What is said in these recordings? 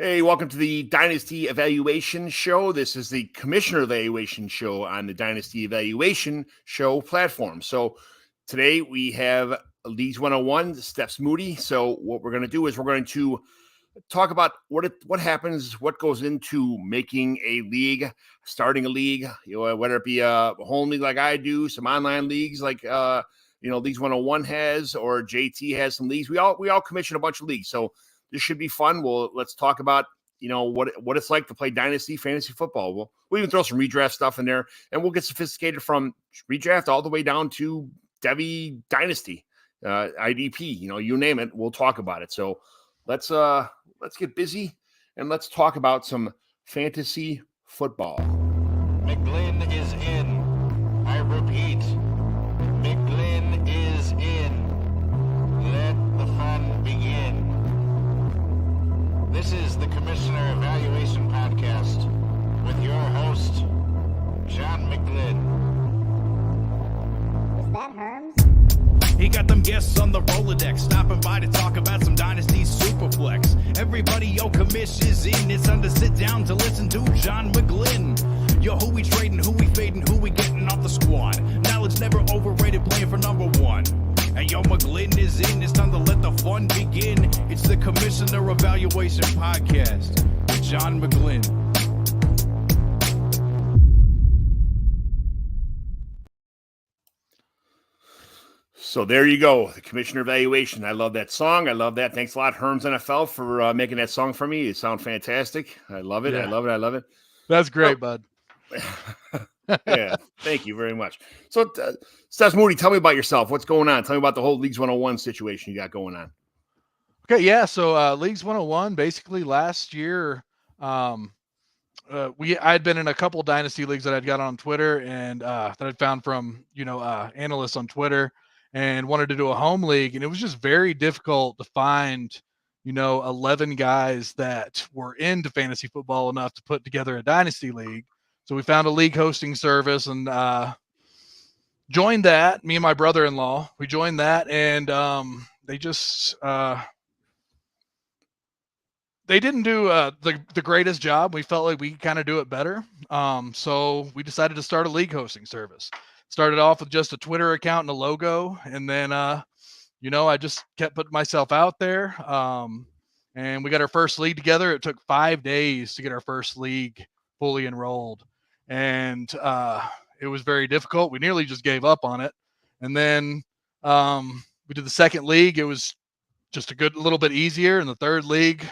Hey, welcome to the Dynasty Evaluation Show. This is the Commissioner Evaluation Show on the Dynasty Evaluation Show platform. So today we have Leagues 101, Steph's Moody. So what we're going to do is we're going to talk about what happens, what goes into making a league, starting a league, whether it be a home league like I do, some online leagues like Leagues 101 has, or JT has some leagues. We all commission a bunch of leagues. So this should be fun. Let's talk about what it's like to play Dynasty fantasy football. We'll even throw some redraft stuff in there, and we'll get sophisticated from redraft all the way down to DEVY Dynasty, IDP. You name it. We'll talk about it. So let's get busy and let's talk about some fantasy football. McGlynn is in. I repeat, McGlynn is in. Let the fun begin. This is the Commissioner Evaluation Podcast with your host, John McGlynn. Is that Herms? He got them guests on the Rolodex, stopping by to talk about some Dynasty Superflex. Everybody, yo, commish is in. It's time to sit down to listen to John McGlynn. Yo, who we trading, who we fading, who we getting off the squad. Knowledge never overrated, playing for number one. And yo, McGlynn is in. It's time to let the fun begin. It's the Commissioner Evaluation Podcast with John McGlynn. So there you go, the Commissioner Evaluation. I love that song. I love that. Thanks a lot, Herms NFL, for making that song for me. It sounds fantastic. I love it. Yeah. I love it. That's great, bud. Yeah, thank you very much. So, Steph Moody, tell me about yourself. What's going on? Tell me about the whole Leagues 101 situation you got going on. Okay, yeah. So Leagues 101, basically last year, I'd been in a couple Dynasty leagues that I'd got on Twitter and that I'd found from analysts on Twitter, and wanted to do a home league, and it was just very difficult to find 11 guys that were into fantasy football enough to put together a Dynasty league. So we found a league hosting service and joined that. Me and my brother-in-law, we joined that, and they just they didn't do the greatest job. We felt like we kind of do it better. So we decided to start a league hosting service. Started off with just a Twitter account and a logo, and then I just kept putting myself out there. And we got our first league together. It took 5 days to get our first league fully enrolled. And it was very difficult. We nearly just gave up on it. And then we did the second league. It was just a little bit easier. And the third league,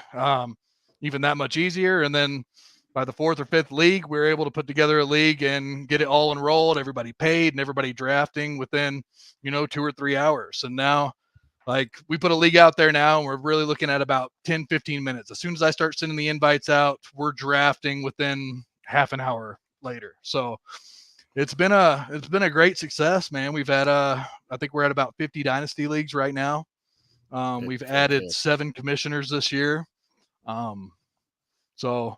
even that much easier. And then by the fourth or fifth league, we were able to put together a league and get it all enrolled, everybody paid, and everybody drafting within, 2 or 3 hours. And now, we put a league out there now, and we're really looking at about 10, 15 minutes. As soon as I start sending the invites out, we're drafting within half an hour later. So it's been a great success, man. We've had I think we're at about 50 Dynasty leagues right now. We've added 7 commissioners this year. So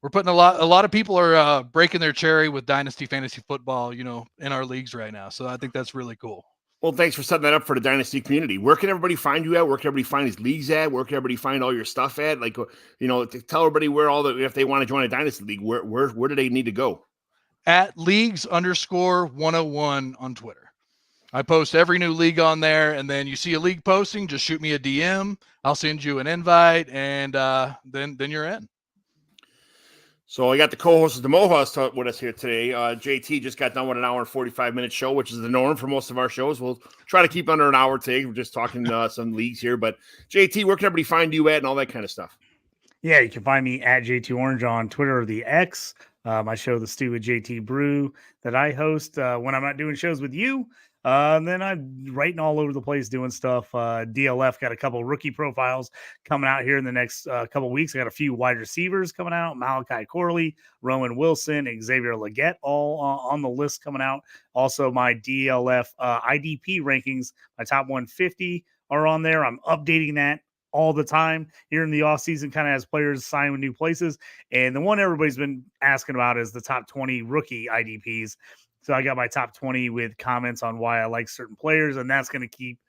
we're putting a lot of people are breaking their cherry with Dynasty fantasy football, in our leagues right now. So I think that's really cool. Well, thanks for setting that up for the Dynasty community. Where can everybody find you at? Where can everybody find these leagues at? Where can everybody find all your stuff at? To tell everybody where if they want to join a Dynasty league, where do they need to go? At leagues_101 on Twitter. I post every new league on there, and then you see a league posting, just shoot me a DM. I'll send you an invite, and then you're in. So I got the co-host of the Mohawks with us here today. JT just got done with an hour and 45-minute show, which is the norm for most of our shows. We'll try to keep under an hour today. We're just talking some leagues here. But JT, where can everybody find you at and all that kind of stuff? Yeah, you can find me at JT Orange on Twitter or the X. My show, The Stew with JT Brew, that I host when I'm not doing shows with you. And then I'm writing all over the place doing stuff. DLF got a couple rookie profiles coming out here in the next couple weeks. I got a few wide receivers coming out. Malachi Corley, Roman Wilson, Xavier Legette, all on the list coming out. Also, my DLF IDP rankings, my top 150 are on there. I'm updating that all the time here in the offseason, kind of as players sign with new places. And the one everybody's been asking about is the top 20 rookie IDPs. So I got my top 20 with comments on why I like certain players, and that's going to keep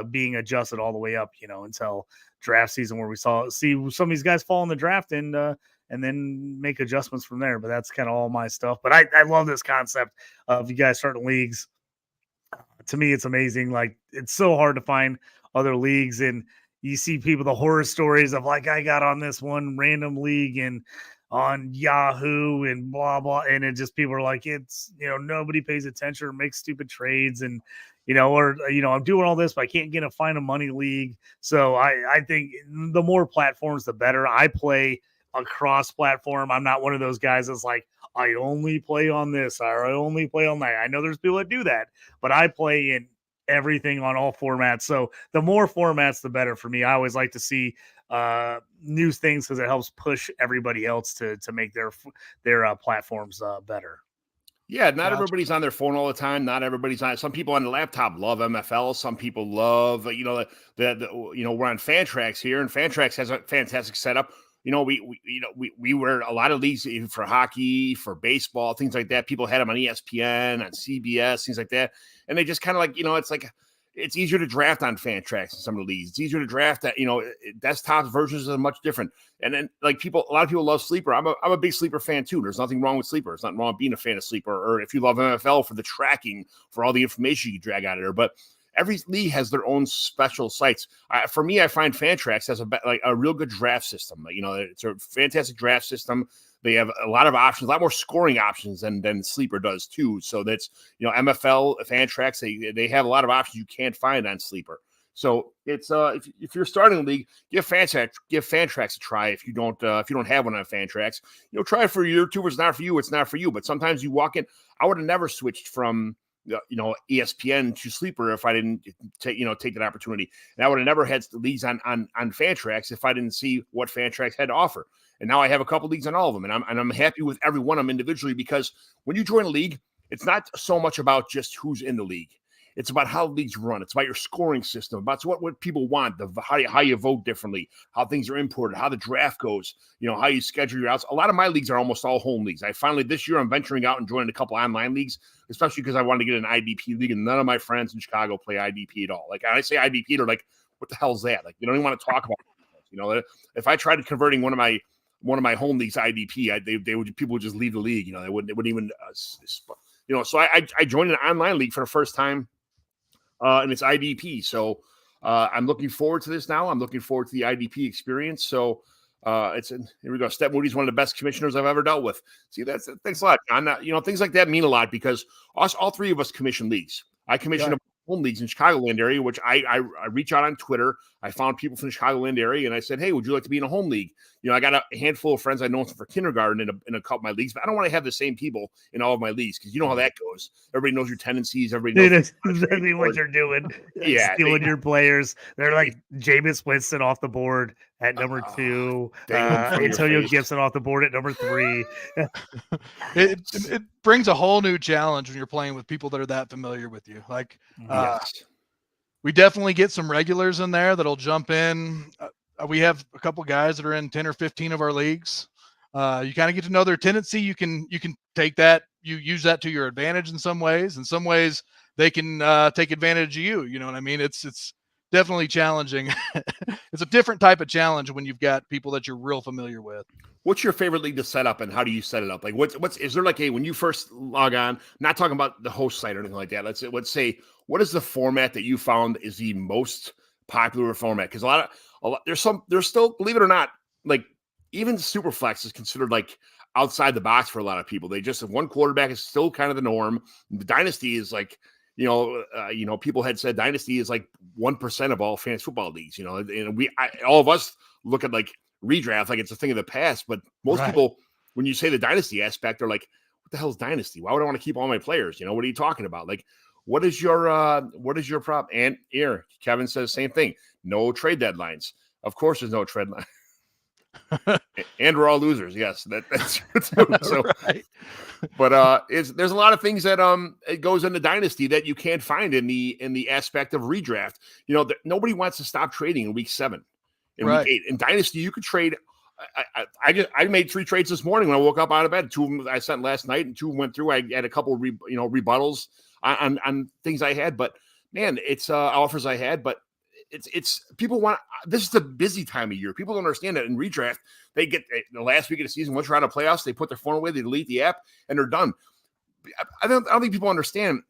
being adjusted all the way up, until draft season where we see some of these guys fall in the draft and then make adjustments from there. But that's kind of all my stuff. But I love this concept of you guys starting leagues. To me, it's amazing. Like, it's so hard to find other leagues, and you see people, the horror stories of like, I got on this one random league and on Yahoo and blah, blah. And it just, people are like, it's, nobody pays attention or makes stupid trades and, I'm doing all this, but I can't find a money league. So I think the more platforms, the better. I play across platform. I'm not one of those guys that's like, I only play on this or I only play on that. I know there's people that do that, but I play in everything on all formats. So the more formats, the better for me. I always like to see new things because it helps push everybody else to make their platforms better. Yeah, not everybody's on their phone all the time. Not everybody's on. Some people on the laptop love MFL. Some people love, we're on Fantrax here, and Fantrax has a fantastic setup. We were a lot of leagues even for hockey, for baseball, things like that. People had them on ESPN, on CBS, things like that, and they just kind of like, it's like it's easier to draft on Fantrax in some of the leagues. It's easier to draft that, desktop versions are much different. And then a lot of people love Sleeper. I'm a big Sleeper fan too. There's nothing wrong with Sleeper. There's nothing wrong with being a fan of Sleeper, or if you love MFL for the tracking, for all the information you can drag out of there. But every league has their own special sites. For me, I find Fantrax has a real good draft system. It's a fantastic draft system. They have a lot of options, a lot more scoring options than Sleeper does too. So that's, MFL, Fantrax, they have a lot of options you can't find on Sleeper. So it's if you're starting a league, give Fantrax a try. If you don't have one on Fantrax, try it for a year or two. If it's not for you, it's not for you. But sometimes you walk in. I would have never switched from ESPN to Sleeper if I didn't take that opportunity. And I would have never had leagues on Fantrax if I didn't see what Fantrax had to offer. And now I have a couple leagues on all of them, and I'm happy with every one of them individually, because when you join a league, it's not so much about just who's in the league. It's about how leagues run. It's about your scoring system, about what people want, how you vote differently, how things are imported, how the draft goes, how you schedule your outs. A lot of my leagues are almost all home leagues. This year I'm venturing out and joining a couple online leagues, especially because I wanted to get an IDP league, and none of my friends in Chicago play IDP at all. Like, I say IDP, they're like, what the hell's that? Like, you don't even want to talk about it. If I tried converting one of my home leagues IDP, people would just leave the league. They wouldn't even, so I joined an online league for the first time. And it's IDP. So I'm looking forward to this now. I'm looking forward to the IDP experience. So here we go. Step Moody's one of the best commissioners I've ever dealt with. See, thanks a lot, John. Things like that mean a lot, because all three of us commission leagues. I commission home leagues in Chicagoland area, which I reach out on Twitter. I found people from the Chicagoland area, and I said, hey, would you like to be in a home league? I got a handful of friends I know for kindergarten in a couple of my leagues, but I don't want to have the same people in all of my leagues, because you know how that goes. Everybody knows your tendencies. Everybody knows exactly what you're doing. Stealing your players. They're like Jameis Winston off the board at number 2. Antonio Gibson off the board at number 3. It brings a whole new challenge when you're playing with people that are that familiar with you. Like, we definitely get some regulars in there that'll jump in. We have a couple guys that are in 10 or 15 of our leagues. You kind of get to know their tendency. You can take that, you use that to your advantage in some ways. In some ways, they can take advantage of you. You know what I mean? It's definitely challenging. It's a different type of challenge when you've got people that you're real familiar with. What's your favorite league to set up, and how do you set it up? Like, is there like when you first log on, not talking about the host site or anything like that. Let's say, what is the format that you found is the most popular format? Because there's still, believe it or not, like even Superflex is considered like outside the box for a lot of people. They just have one quarterback is still kind of the norm. The dynasty is like, people had said dynasty is like 1% of all fantasy football leagues. And all of us look at like redraft like it's a thing of the past, but most people, when you say the dynasty aspect, are like, what the hell is dynasty? Why would I want to keep all my players? What are you talking about? Like, what is your problem? And here, Kevin says same thing. No trade deadlines. Of course, there's no trade line. And we're all losers. Yes, that's true. So, but there's a lot of things that it goes into dynasty that you can't find in the aspect of redraft. Nobody wants to stop trading in week 7. In week 8. In dynasty, you could trade. I made 3 trades this morning when I woke up out of bed. 2 of them I sent last night, and 2 went through. I had a couple rebuttals on things I had, but man, it's offers I had. But it's people want. This is the busy time of year. People don't understand that in redraft they get the last week of the season. Once you're out of playoffs, they put their phone away, they delete the app, and they're done. I don't think people understand.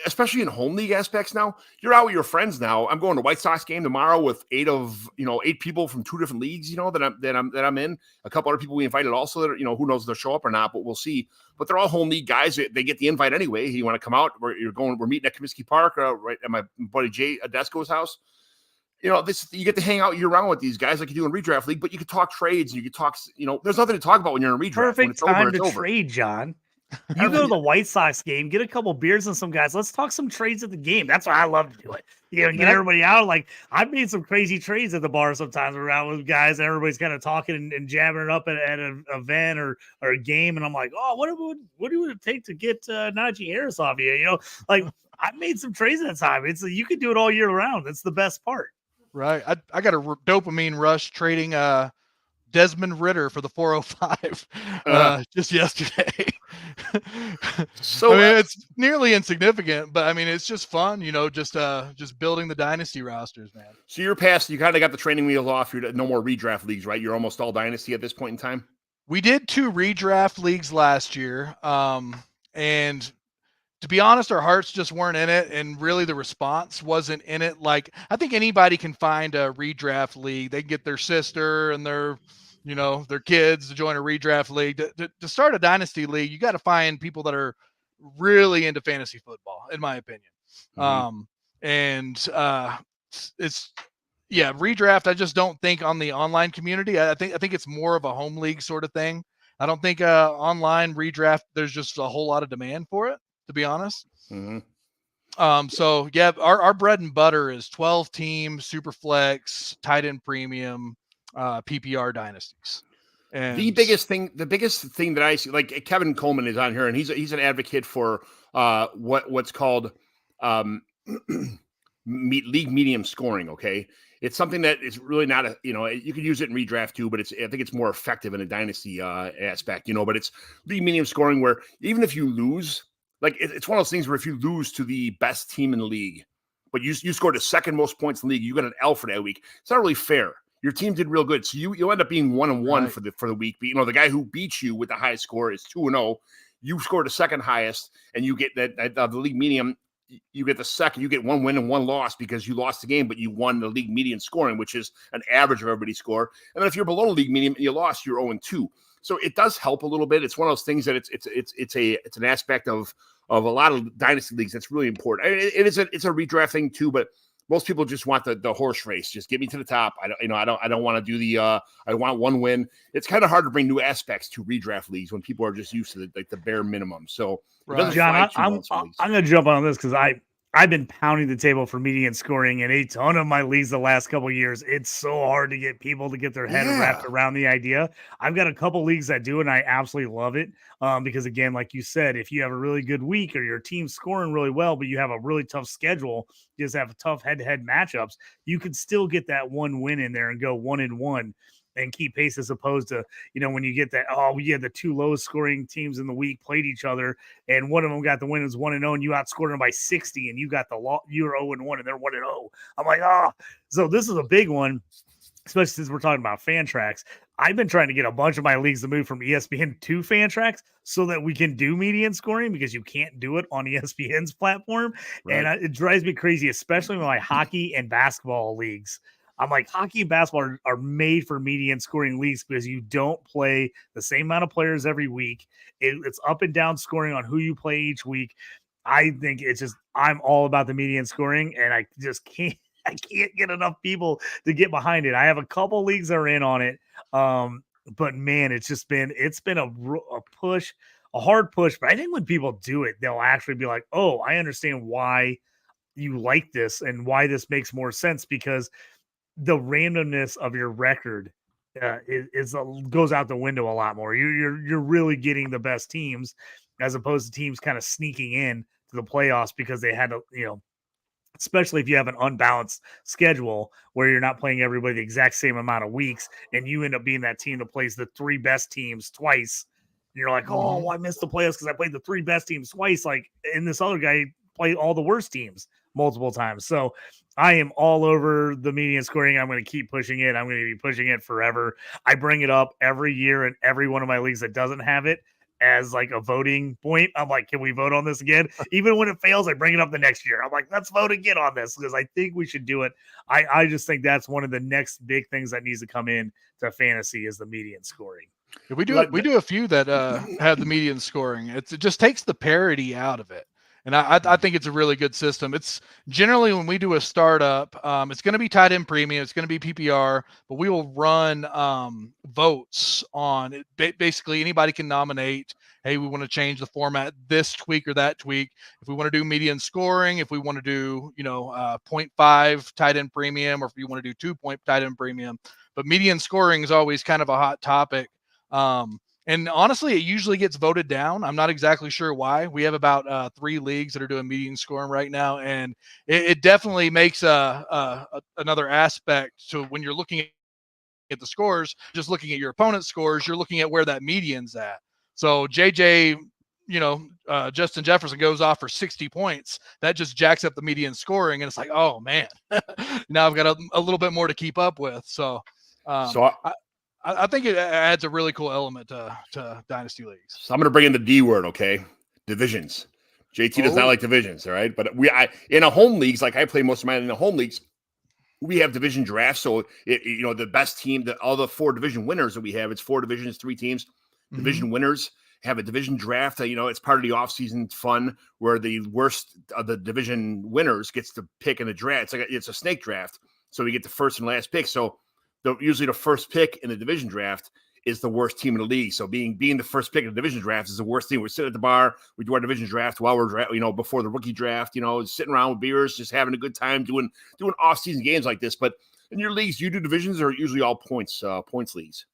Especially in home league aspects now, you're out with your friends now. I'm going to White Sox game tomorrow with 8 people from 2 different leagues, that I'm in. A couple other people we invited also that who knows if they'll show up or not, but we'll see. But they're all home league guys. They get the invite anyway. You want to come out? We're meeting at Comiskey Park, right at my buddy Jay Adesco's house. You get to hang out year round with these guys like you do in redraft league, but you can talk trades and you can talk, there's nothing to talk about when you're in redraft. Perfect time to trade, John. You go to the White Sox game, get a couple beers and some guys. Let's talk some trades at the game. That's why I love to do it. Get everybody out. Like I've made some crazy trades at the bar sometimes around with guys. And everybody's kind of talking and jabbing it up at an event or a game. And I'm like, oh, what would it take to get Najee Harris off you? Like I made some trades at that time. You could do it all year round. That's the best part. Right. I got a dopamine rush trading Desmond Ritter for the 405 just yesterday. So it's nearly insignificant, but I mean it's just fun, just building the dynasty rosters, man. So you're past, you kind of got the training wheels off. You're no more redraft leagues, right? You're almost all dynasty at this point in time. We did 2 redraft leagues last year, and to be honest, our hearts just weren't in it, and really the response wasn't in it. Like I think anybody can find a redraft league. They can get their sister and their kids to join a redraft league. To start a dynasty league, you got to find people that are really into fantasy football, in my opinion. Redraft. I just don't think on the online community. I think it's more of a home league sort of thing. I don't think online redraft. There's just a whole lot of demand for it, to be honest. So yeah, our bread and butter is 12 team super flex, tight end premium, PPR dynasties. And the biggest thing that I see, like Kevin Coleman is on here, and he's an advocate for what's called league medium scoring. Okay, it's something that is really not you could use it in redraft too, but I think it's more effective in a dynasty aspect. But it's league medium scoring where even if you lose, like it's one of those things where if you lose to the best team in the league, but you scored the second most points in the league, you got an L for that week. It's not really fair. Your team did real good, so you end up being 1-1 for the week. But the guy who beats you with the highest score is 2-0. You scored the second highest, and you get that the league medium. You get the second. You get 1 win and 1 loss because you lost the game, but you won the league median scoring, which is an average of everybody's score. And then if you're below the league median and you lost, you're 0-2. So it does help a little bit. It's one of those things that it's an aspect of a lot of dynasty leagues that's really important. It's a redraft thing too, but most people just want the horse race. Just get me to the top. I don't want to do the I want 1 win. It's kind of hard to bring new aspects to redraft leagues when people are just used to the bare minimum. So John, I'm going to jump on this because I've been pounding the table for median scoring in a ton of my leagues the last couple of years. It's so hard to get people to get their head wrapped around the idea. I've got a couple leagues that do, and I absolutely love it. Because again, like you said, if you have a really good week or your team's scoring really well, but you have a really tough schedule, you just have tough head-to-head matchups, you can still get that 1 win in there and go 1-1 and keep pace, as opposed to, when you get that, we had the 2 lowest scoring teams in the week played each other, and one of them got the win, is 1-0, and you outscored them by 60, and you got you're 0-1, and they're 1-0. I'm like, so this is a big one, especially since we're talking about Fantrax. I've been trying to get a bunch of my leagues to move from ESPN to Fantrax so that we can do median scoring, because you can't do it on ESPN's platform. Right. And it drives me crazy, especially with my hockey and basketball leagues. I'm like, hockey and basketball are made for median scoring leagues because you don't play the same amount of players every week. It's up and down scoring on who you play each week. I think I'm all about the median scoring, and I just can't get enough people to get behind it. I have a couple leagues that are in on it. But man, it's been a push, a hard push. But I think when people do it, they'll actually be like, oh, I understand why you like this and why this makes more sense, because the randomness of your record goes out the window a lot more. You're really getting the best teams, as opposed to teams kind of sneaking in to the playoffs because they had to, especially if you have an unbalanced schedule where you're not playing everybody the exact same amount of weeks, and you end up being that team that plays the 3 best teams twice. And you're like, oh, I missed the playoffs because I played the 3 best teams twice. And this other guy played all the worst teams multiple times. So I am all over the median scoring. I'm going to keep pushing it. I'm going to be pushing it forever. I bring it up every year in every one of my leagues that doesn't have it as like a voting point. I'm like, can we vote on this again? Even when it fails, I bring it up the next year. I'm like, let's vote again on this because I think we should do it. I just think that's one of the next big things that needs to come in to fantasy is the median scoring. We do a few that have the median scoring. It just takes the parity out of it. And I think it's a really good system. It's generally when we do a startup, it's going to be tight end premium, it's going to be PPR, but we will run votes on it. Basically, anybody can nominate, hey, we want to change the format, this tweak or that tweak. If we want to do median scoring, if we want to do 0.5 tight end premium, or if you want to do 2-point tight end premium. But median scoring is always kind of a hot topic. And honestly, it usually gets voted down. I'm not exactly sure why. We have about 3 leagues that are doing median scoring right now, and it definitely makes another aspect to when you're looking at the scores. Just looking at your opponent's scores, you're looking at where that median's at. So JJ, Justin Jefferson goes off for 60 points. That just jacks up the median scoring, and it's like, oh man, now I've got a little bit more to keep up with. So I think it adds a really cool element to Dynasty Leagues. So I'm going to bring in the D word, okay? Divisions. JT does not like divisions, all right? But in a home leagues, like I play most of mine in the home leagues, we have division drafts. So, the best team, all the 4 division winners that we have, it's 4 divisions, 3 teams. Division winners have a division draft. It's part of the offseason fun where the worst of the division winners gets to pick in the draft. It's a snake draft. So we get the first and last pick. So usually the first pick in the division draft is the worst team in the league. So being the first pick in the division draft is the worst thing. We're sitting at the bar, we do our division draft while we're before the rookie draft, sitting around with beers, just having a good time doing off-season games like this. But in your leagues, you do divisions or usually all points leagues?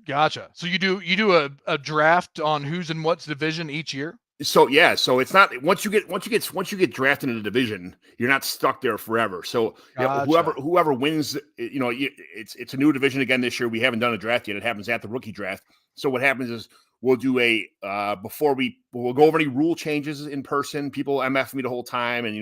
Gotcha. So you do a draft on who's in what's division each year? So yeah, so it's not once you get drafted in a division, you're not stuck there forever. So Gotcha. whoever wins, it's a new division again this year. We haven't done a draft yet. It happens at the rookie draft. So what happens is we'll do we'll go over any rule changes in person. People MF me the whole time, and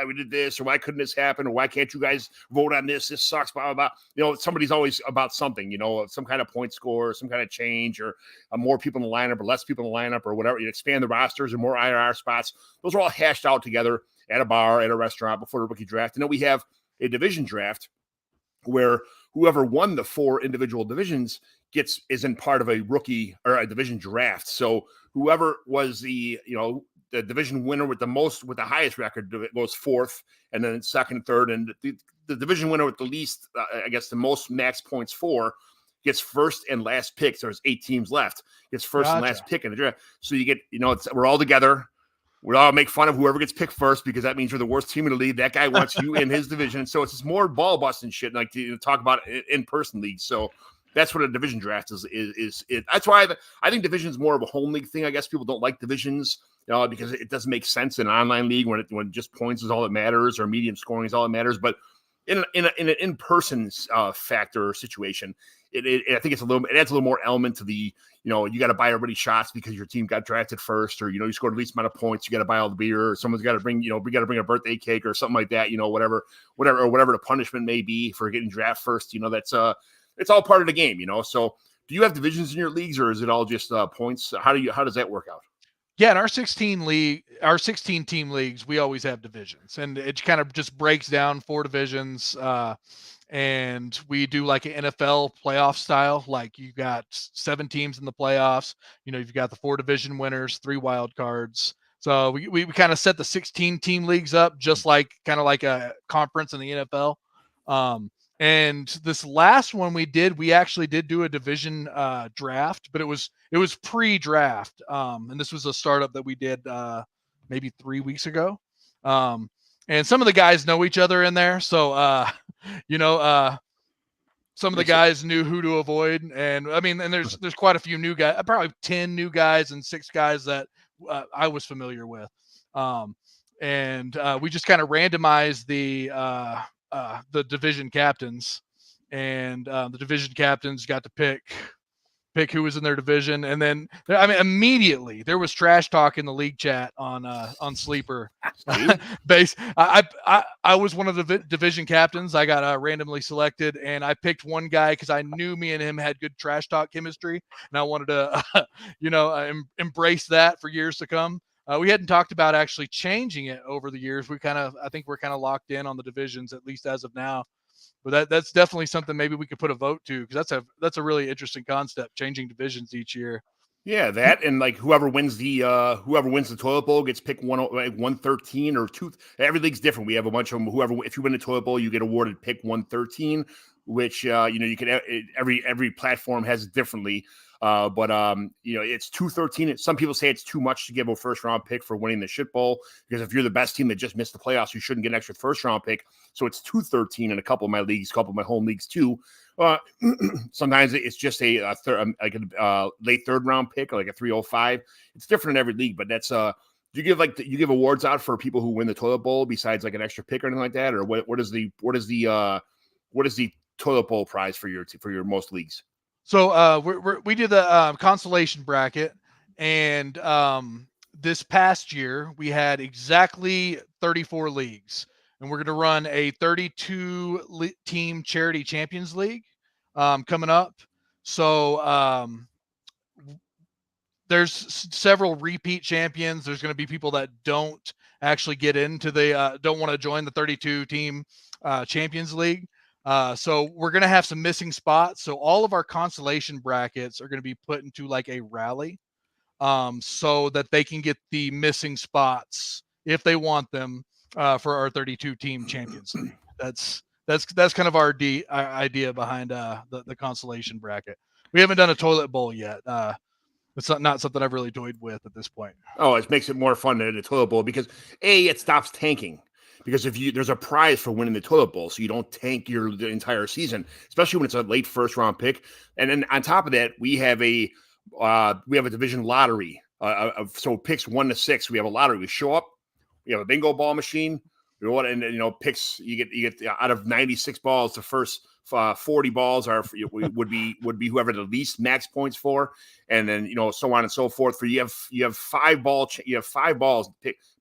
we did this, or why couldn't this happen, or why can't you guys vote on this? This sucks, blah blah blah. Somebody's always about something, some kind of point score, some kind of change, or more people in the lineup, or less people in the lineup, or whatever. You expand the rosters or more IRR spots. Those are all hashed out together at a bar, at a restaurant before the rookie draft, and then we have a division draft where whoever won the 4 individual divisions is in part of a rookie or a division draft. So whoever was the division winner with the highest record goes 4th, and then 2nd, 3rd, and the division winner with the least, the most max points gets first and last pick. So there's 8 teams left. Gets first and last pick in the draft. So you get, we're all together. We all make fun of whoever gets picked first because that means you're the worst team in the league. That guy wants you in his division. So it's just more ball busting shit, like to talk about in-person leagues. So that's what a division draft is. That's why I think division is more of a home league thing. I guess people don't like divisions because it doesn't make sense in an online league when just points is all that matters or medium scoring is all that matters. But in an in-person factor situation, I think it adds a little more element to the, you got to buy everybody shots because your team got drafted first, or, you scored the least amount of points. You got to buy all the beer, or someone's got to bring, we got to bring a birthday cake or something like that, whatever the punishment may be for getting draft first, that's it's all part of the game, So do you have divisions in your leagues, or is it all just points? How does that work out? Yeah, in our 16 team leagues, we always have divisions, and it kind of just breaks down 4 divisions. And we do like an NFL playoff style, like you got 7 teams in the playoffs. You've got the 4 division winners, 3 wild cards. So we kind of set the 16 team leagues up just like a conference in the NFL. And this last one we actually did do a division draft, but it was pre-draft. And this was a startup that we did maybe 3 weeks ago. And some of the guys know each other in there. So, some of the guys knew who to avoid. And there's quite a few new guys, probably 10 new guys and 6 guys that I was familiar with. And we just kind of randomized the division captains, and the division captains got to pick pick who was in their division. And then, I mean, immediately there was trash talk in the league chat on Sleeper. I was one of the division captains. I got randomly selected, and I picked one guy because I knew me and him had good trash talk chemistry, and I wanted to, embrace that for years to come. We hadn't talked about actually changing it over the years. I think we're kind of locked in on the divisions, at least as of now. But that's definitely something maybe we could put a vote to, because that's a really interesting concept, changing divisions each year. Yeah, that and like whoever wins the toilet bowl gets picked 113 or 2. Every league's different. We have a bunch of them. If you win the toilet bowl, you get awarded pick 113, which you can every platform has it differently. But it's 213. Some people say it's too much to give a first round pick for winning the shit bowl, because if you're the best team that just missed the playoffs, you shouldn't get an extra first round pick. So it's 213 in a couple of my leagues, a couple of my home leagues too. Sometimes it's just a late third round pick, like a 305. It's different in every league, but that's do you give awards out for people who win the toilet bowl besides like an extra pick or anything like that, or what is the toilet bowl prize for your most leagues? So we did the consolation bracket, and this past year we had exactly 34 leagues, and we're going to run a 32 team charity champions league coming up. So there's several repeat champions. There's going to be people that don't actually get into don't want to join the 32 team champions league. So we're going to have some missing spots. So all of our consolation brackets are going to be put into like a rally, so that they can get the missing spots if they want them, for our 32 team champions league. That's kind of our idea behind the consolation bracket. We haven't done a toilet bowl yet. It's not something I've really toyed with at this point. Oh, it makes it more fun than a toilet bowl, because it stops tanking. Because there's a prize for winning the toilet bowl, so you don't tank the entire season, especially when it's a late first round pick. And then on top of that, we have a division lottery. So picks 1 to 6, we have a lottery. We show up, we have a bingo ball machine. Picks you get out of 96 balls, the first 40 balls would be whoever the least max points for, and then so on and so forth. For you have 5 balls,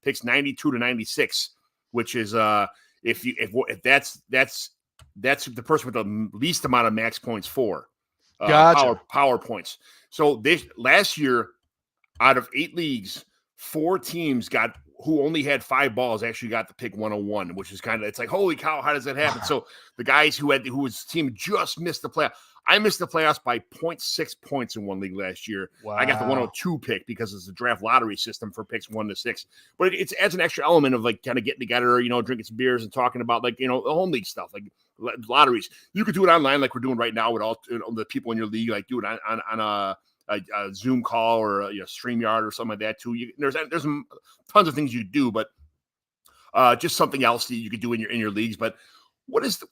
picks 92 to 96. Which is if that's the person with the least amount of max points for Gotcha. power points. So this last year, out of 8 leagues, 4 teams who only had 5 balls actually got the pick 101, which is it's like, holy cow, how does that happen? So the guys whose team just missed the playoff. I missed the playoffs by 0.6 points in one league last year. Wow. I got the 102 pick because it's a draft lottery system for picks 1 to 6. But it adds an extra element of like kind of getting together, drinking some beers and talking about the home league stuff, like lotteries. You could do it online like we're doing right now with all the people in your league, like do it on a Zoom call or a StreamYard or something like that too. There's tons of things you do, but just something else that you could do in your leagues. But what is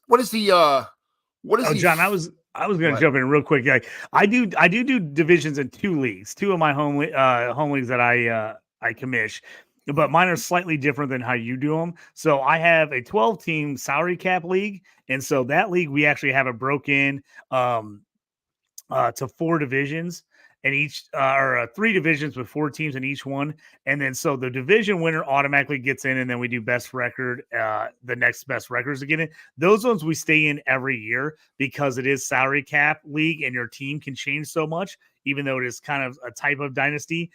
John, I was going to jump in real quick. I do divisions in 2 leagues, 2 of my home leagues that I commish, but mine are slightly different than how you do them. So I have a 12-team salary cap league, and so that league we actually have it broken to 4 divisions. And each or 3 divisions with 4 teams in each one. And then so the division winner automatically gets in, and then we do best record. The next best records to get in. Those ones we stay in every year because it is salary cap league and your team can change so much, even though it is kind of a type of dynasty.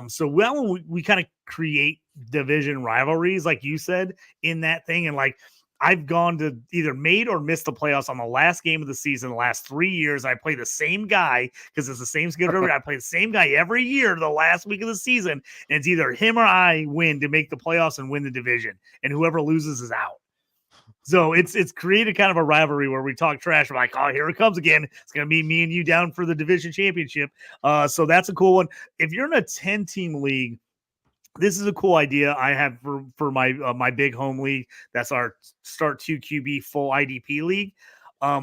So we kind of create division rivalries, like you said, in that thing. And like, I've gone to either made or missed the playoffs on the last game of the season the last 3 years. I play the same guy because it's the same schedule. I play the same guy every year the last week of the season. And it's either him or I win to make the playoffs and win the division. And whoever loses is out. So it's created kind of a rivalry where we talk trash. We're like, oh, here it comes again. It's going to be me and you down for the division championship. So that's a cool one. If you're in a 10-team league, this is a cool idea I have for my big home league. That's our Start 2 QB full IDP league.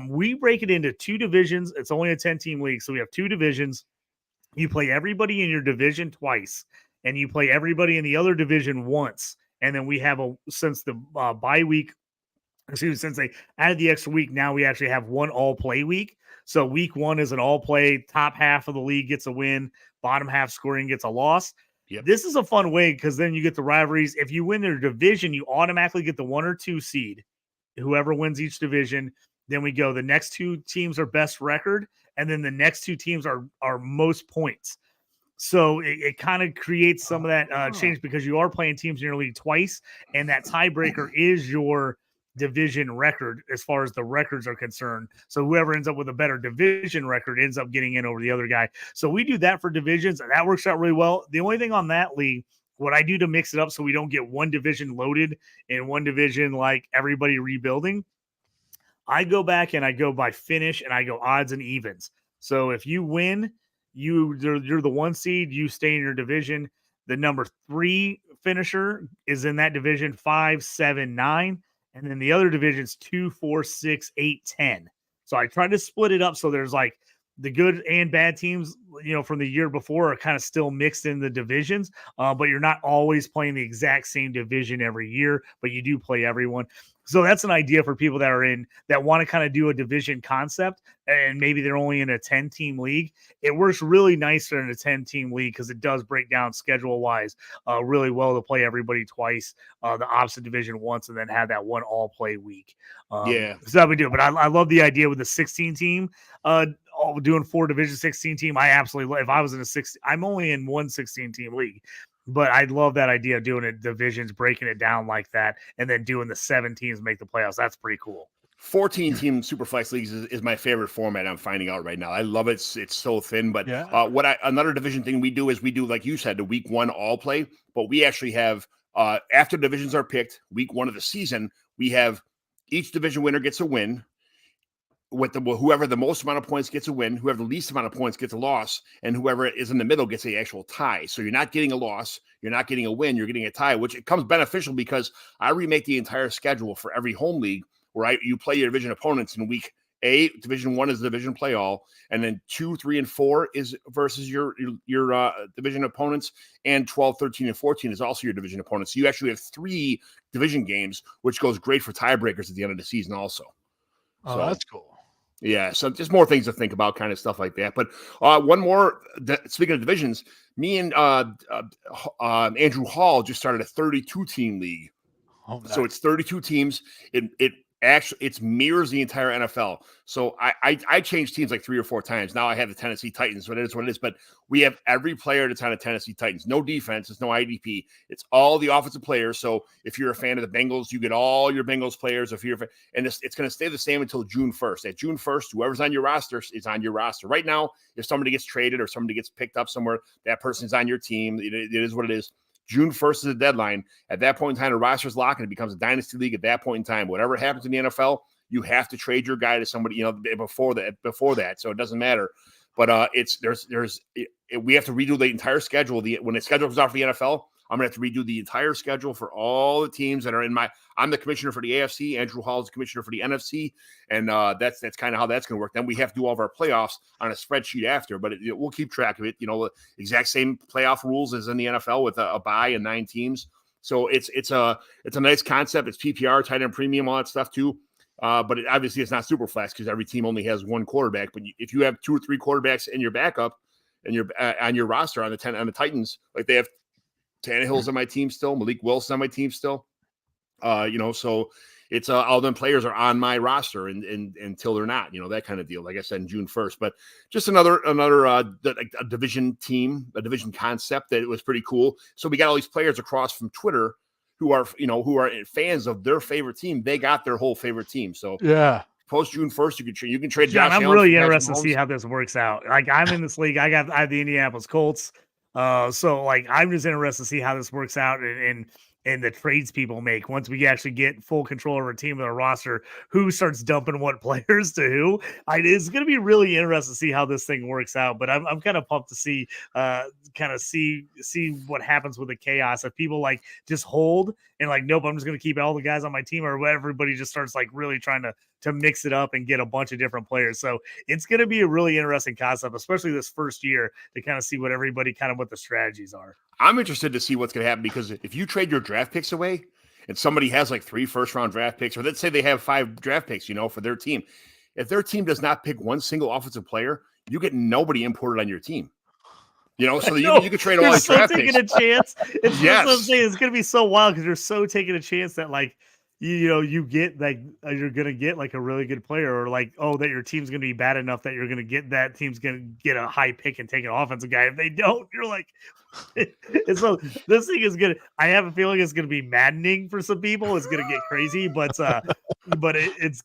We break it into 2 divisions. It's only a 10-team league, so we have 2 divisions. You play everybody in your division twice, and you play everybody in the other division once. And then we have since the bye week since they added the extra week, now we actually have one all play week. So week 1 is an all play. Top half of the league gets a win. Bottom half scoring gets a loss. Yep. This is a fun way because then you get the rivalries. If you win their division, you automatically get the 1 or 2 seed. Whoever wins each division. Then we go. The next 2 teams are best record, and then the next 2 teams are most points. So it kind of creates some of that change because you are playing teams in your league twice, and that tiebreaker is your division record as far as the records are concerned. So whoever ends up with a better division record ends up getting in over the other guy. So we do that for divisions, and that works out really well. The only thing on that league, what I do to mix it up so we don't get one division loaded and one division like everybody rebuilding, I go back and I go by finish and I go odds and evens. So if you win, you're the 1 seed, you stay in your division. The number 3 finisher is in that division, 5, 7, 9. And then the other divisions 2, 4, 6, 8, 10. So I try to split it up so there's like the good and bad teams, from the year before are kind of still mixed in the divisions, but you're not always playing the exact same division every year, but you do play everyone. So that's an idea for people that want to kind of do a division concept, and maybe they're only in a 10-team league. It works really nicer in a 10-team league because it does break down schedule-wise really well to play everybody twice, the opposite division once, and then have that one all-play week. Yeah. So that we do. But I love the idea with the 16-team doing 4 division 16 team. I absolutely love. If I was in I'm only in one 16-team league. But I love that idea of doing it divisions, breaking it down like that, and then doing the 7 teams make the playoffs. That's pretty cool. 14-team Superflex leagues is my favorite format. I'm finding out right now. I love it. It's so thin. But another division thing we do is like you said, the week 1 all play. But we actually have after divisions are picked, week 1 of the season, we have each division winner gets a win. Whoever the most amount of points gets a win, whoever the least amount of points gets a loss, and whoever is in the middle gets an actual tie. So you're not getting a loss, you're not getting a win, you're getting a tie, which it comes beneficial because I remake the entire schedule for every home league where you play your division opponents in week A. Division 1 is the division play all, and then 2, 3, and 4 is versus your division opponents, and 12, 13, and 14 is also your division opponents. So you actually have 3 division games, which goes great for tiebreakers at the end of the season also. Oh, so that's cool. Yeah, so just more things to think about, kind of stuff like that. But one more, speaking of divisions, me and Andrew Hall just started a 32-team league. Oh, nice. So it's 32 teams. It mirrors the entire NFL. So I changed teams like 3 or 4 times. Now I have the Tennessee Titans, so it is what it is. But we have every player that's on the Tennessee Titans. No defense. It's no IDP. It's all the offensive players. So if you're a fan of the Bengals, you get all your Bengals players. And it's going to stay the same until June 1st. At June 1st, whoever's on your roster is on your roster. Right now, if somebody gets traded or somebody gets picked up somewhere, that person's on your team. It is what it is. June 1st is the deadline. At that point in time, the roster's locked and it becomes a dynasty league at that point in time. Whatever happens in the NFL, you have to trade your guy to somebody, before that. So it doesn't matter. But we have to redo the entire schedule. When the schedule comes out for the NFL, I'm going to have to redo the entire schedule for all the teams that are I'm the commissioner for the AFC. Andrew Hall is the commissioner for the NFC. And that's kind of how that's going to work. Then we have to do all of our playoffs on a spreadsheet after, but we'll keep track of it. The exact same playoff rules as in the NFL with a bye and 9 teams. So it's a nice concept. It's PPR, tight end premium, all that stuff too. But obviously it's not super fast because every team only has 1 quarterback. But if you have 2 or 3 quarterbacks in your backup and you're on your roster on the Titans, like they have Tannehill's on my team still, Malik Wilson on my team still. So it's all them players are on my roster and until they're not, that kind of deal. Like I said, in June 1st, but just another a division team, a division concept that it was pretty cool. So we got all these players across from Twitter who are fans of their favorite team. They got their whole favorite team. So yeah. Post June 1st, you can trade. John, Josh I'm Allen really interested to see how this works out. Like I'm in this league. I have the Indianapolis Colts. So like I'm just interested to see how this works out and the trades people make once we actually get full control of our team and our roster, who starts dumping what players to who. It's going to be really interesting to see how this thing works out, but I'm kind of pumped to see what happens with the chaos. If people like just hold and like, nope, I'm just going to keep all the guys on my team, or everybody just starts like really trying to mix it up and get a bunch of different players. So it's going to be a really interesting concept, especially this first year, to kind of see what everybody what the strategies are. I'm interested to see what's going to happen because if you trade your draft picks away and somebody has like 3 first-round draft picks, or let's say they have 5 draft picks, for their team. If their team does not pick one single offensive player, you get nobody imported on your team. So you can trade all these draft picks. Taking a chance. It's Yes. what I'm saying. It's going to be so wild because you're so taking a chance that like you get like you're going to get like a really good player, or like that your team's going to be bad enough that you're going to get that team's going to get a high pick and take an offensive guy. If they don't, you're like. And so this thing is gonna. I have a feeling it's gonna be maddening for some people. It's gonna get crazy, but it's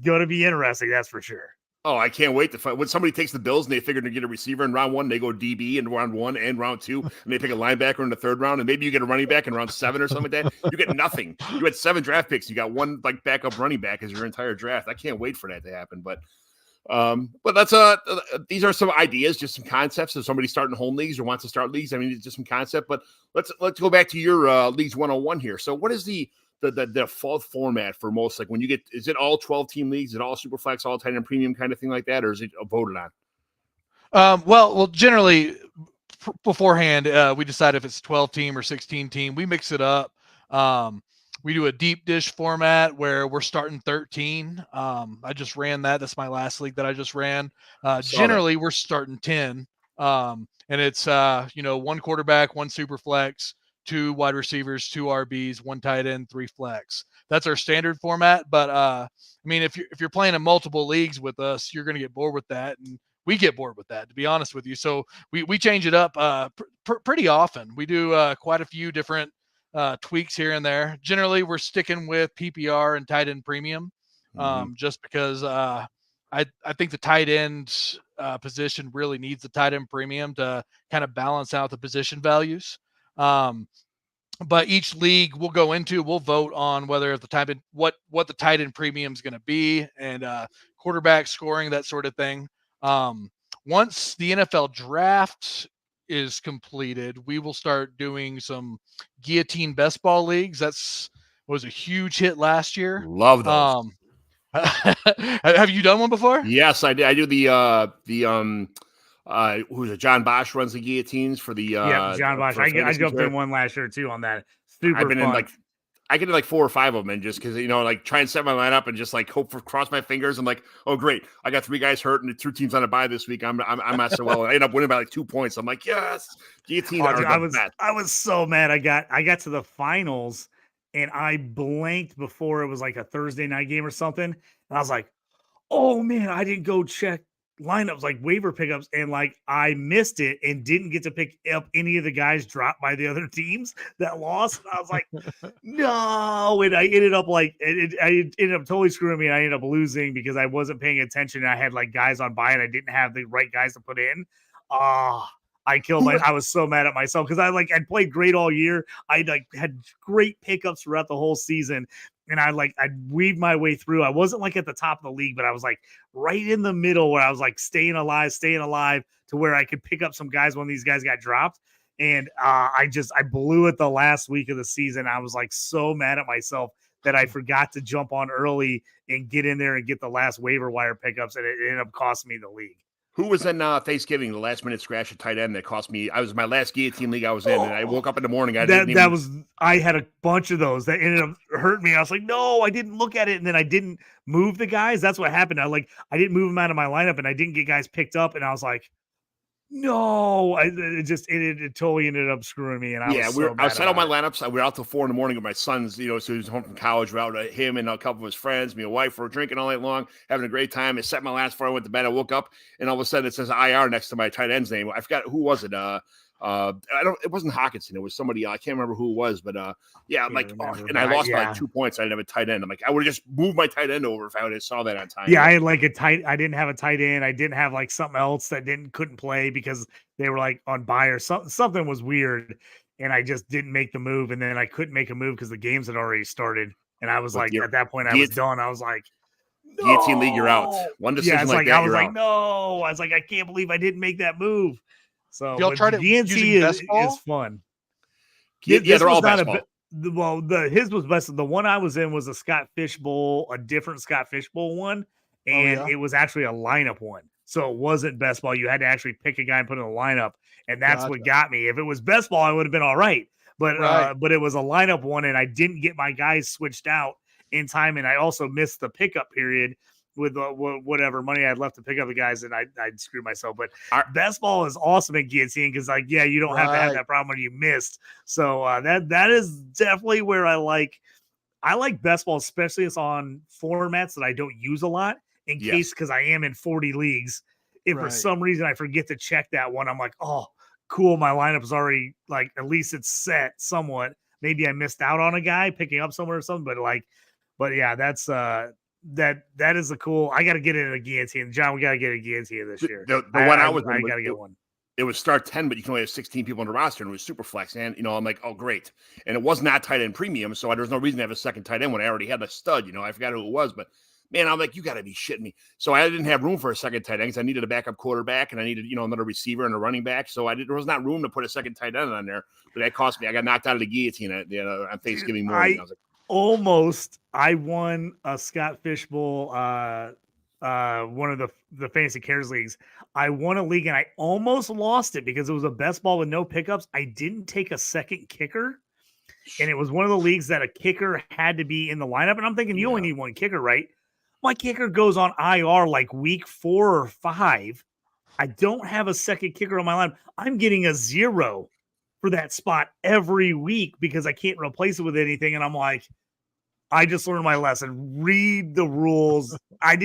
gonna be interesting. That's for sure. Oh, I can't wait to find when somebody takes the Bills and they figure to get a receiver in round 1, they go DB in round 1 and round 2, and they pick a linebacker in the 3rd round, and maybe you get a running back in round 7 or something like that. You get nothing. You had 7 draft picks. You got one like backup running back as your entire draft. I can't wait for that to happen. But that's these are some ideas, just some concepts. If somebody's starting home leagues or wants to start leagues, I mean, it's just some concept. But let's go back to your leagues 101 here. So what is the default format for most, like when you get, is it all 12 team leagues? Is it all super flex, all tight end premium kind of thing like that? Or is it voted on? Well, generally beforehand, we decide if it's 12 team or 16 team, we mix it up. We do a deep dish format where we're starting 13. I just ran that. That's my last league that I just ran. Generally we're starting 10. And it's, 1 quarterback, 1 super flex, 2 wide receivers, 2 RBs, 1 tight end, 3 flex. That's our standard format. But I mean, if you're playing in multiple leagues with us, you're going to get bored with that, and we get bored with that, to be honest with you. So we change it up pretty often. We do quite a few different tweaks here and there. Generally, we're sticking with PPR and tight end premium, just because I think the tight end position really needs the tight end premium to kind of balance out the position values. But each league we'll go into, we'll vote on whether the tight end, what the tight end premium is going to be, and quarterback scoring, that sort of thing. Once the NFL draft is completed, we will start doing some guillotine best ball leagues. Was a huge hit last year. Love those. Have you done one before? Yes, I did. I do the who's it? John Bosch runs the guillotines for the John Bosch. I jumped in one last year too on that. Super fun. I get like 4 or 5 of them, and just because like try and set my lineup and just like cross my fingers. I'm like, oh great, I got 3 guys hurt and the 2 teams on a bye this week. I'm not so well. I end up winning by like 2 points. I'm like, yes, guillotine. I was so mad. I got to the finals and I blanked before it was like a Thursday night game or something, and I was like, oh man, I didn't go check lineups, like waiver pickups, and like I missed it and didn't get to pick up any of the guys dropped by the other teams that lost. And I was like, no, and I ended up like I ended up totally screwing me. And I ended up losing because I wasn't paying attention. And I had like guys on buy and I didn't have the right guys to put in. I was so mad at myself because I'd played great all year. I had great pickups throughout the whole season. And I weaved my way through. I wasn't like at the top of the league, but I was like right in the middle where I was like staying alive to where I could pick up some guys when these guys got dropped. And I blew it the last week of the season. I was like so mad at myself that I forgot to jump on early and get in there and get the last waiver wire pickups. And it ended up costing me the league. Who was in Thanksgiving, the last minute scratch at tight end that cost me? I was my last guillotine league I was in, and I woke up in the morning. I had a bunch of those that ended up hurting me. I was like, no, I didn't look at it, and then I didn't move the guys. That's what happened. I didn't move them out of my lineup, and I didn't get guys picked up, and I was like, no, it totally ended up screwing me. And I set up my lineups. We were out till 4 in the morning with my sons, so he was home from college. We're out him and a couple of his friends, me and wife were drinking all night long, having a great time. I set my last before I went to bed. I woke up and all of a sudden it says IR next to my tight end's name. I forgot who was it. It wasn't Hawkinson. It was somebody. I can't remember who it was, but I'm like, and I lost by like 2 points. I didn't have a tight end. I'm like, I would have just moved my tight end over if I would have saw that on time. Yeah, I had like I didn't have a tight end. I didn't have like something else that couldn't play because they were like on buy or something was weird, and I just didn't make the move. And then I couldn't make a move because the games had already started, and I was at that point I was done. I was like, no. Guillotine league, you're out. One decision that, I was like, out. no. I was like, I can't believe I didn't make that move. So y'all tried it DNC is fun. They're all best ball. His was best. The one I was in was a Scott Fishbowl, a different Scott Fishbowl one, and it was actually a lineup one. So it wasn't best ball. You had to actually pick a guy and put in a lineup, and that's what got me. If it was best ball, I would have been all right. but it was a lineup one, and I didn't get my guys switched out in time, and I also missed the pickup period with whatever money I had left to pick up the guys, and I'd screwed myself. But best ball is awesome at guillotine because, like, yeah, you don't have to have that problem when you missed. So that is definitely where I like best ball, especially it's on formats that I don't use a lot in case, because I am in 40 leagues. If for some reason I forget to check that one, I'm like, oh, cool, my lineup is already, like, at least it's set somewhat. Maybe I missed out on a guy picking up somewhere or something, but yeah, that's that is a cool. I got to get it in a guillotine. John, we got to get a guillotine this year. The one I got to get one. It was start 10, but you can only have 16 people on the roster, and it was super flex. And, I'm like, oh, great. And it was not tight end premium, so there was no reason to have a second tight end when I already had a stud. I forgot who it was, but man, I'm like, you got to be shitting me. So I didn't have room for a second tight end because I needed a backup quarterback, and I needed, another receiver and a running back. So there was not room to put a second tight end on there. But that cost me. I got knocked out of the guillotine on Thanksgiving morning. I was like, I won a Scott Fishbowl, one of the Fantasy Cares leagues. I won a league and I almost lost it because it was a best ball with no pickups. I didn't take a second kicker, and it was one of the leagues that a kicker had to be in the lineup. And I'm thinking, you only need one kicker, right? My kicker goes on IR like week 4 or 5. I don't have a second kicker on my line. I'm getting a 0 for that spot every week because I can't replace it with anything. And I'm like, I just learned my lesson. Read the rules. I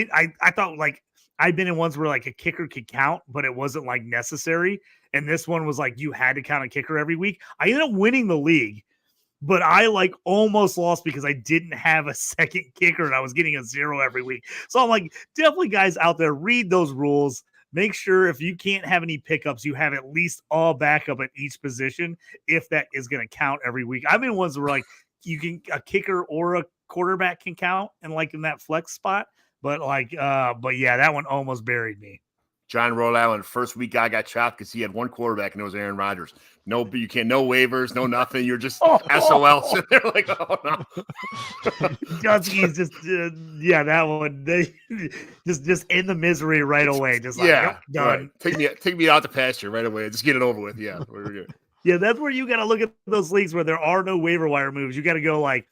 thought, like, I've been in ones where, like, a kicker could count, but it wasn't, like, necessary. And this one was like, you had to count a kicker every week. I ended up winning the league, but I, like, almost lost because I didn't have a second kicker and I was getting a 0 every week. So I'm like, definitely, guys out there, read those rules. Make sure if you can't have any pickups, you have at least all backup at each position if that is going to count every week. I've been ones where, like, a kicker or a quarterback can count and, like, in that flex spot. But yeah, that one almost buried me. John Rhode Island, first week I got chopped because he had one quarterback and it was Aaron Rodgers. No waivers, no nothing. You're just SOL. So they're like, oh no. Jusky's just that one. They just in the misery right away. Just like, done. Right. Take me out to pasture right away. Just get it over with. Yeah, we're good. Yeah, that's where you got to look at those leagues where there are no waiver wire moves. You got to go like,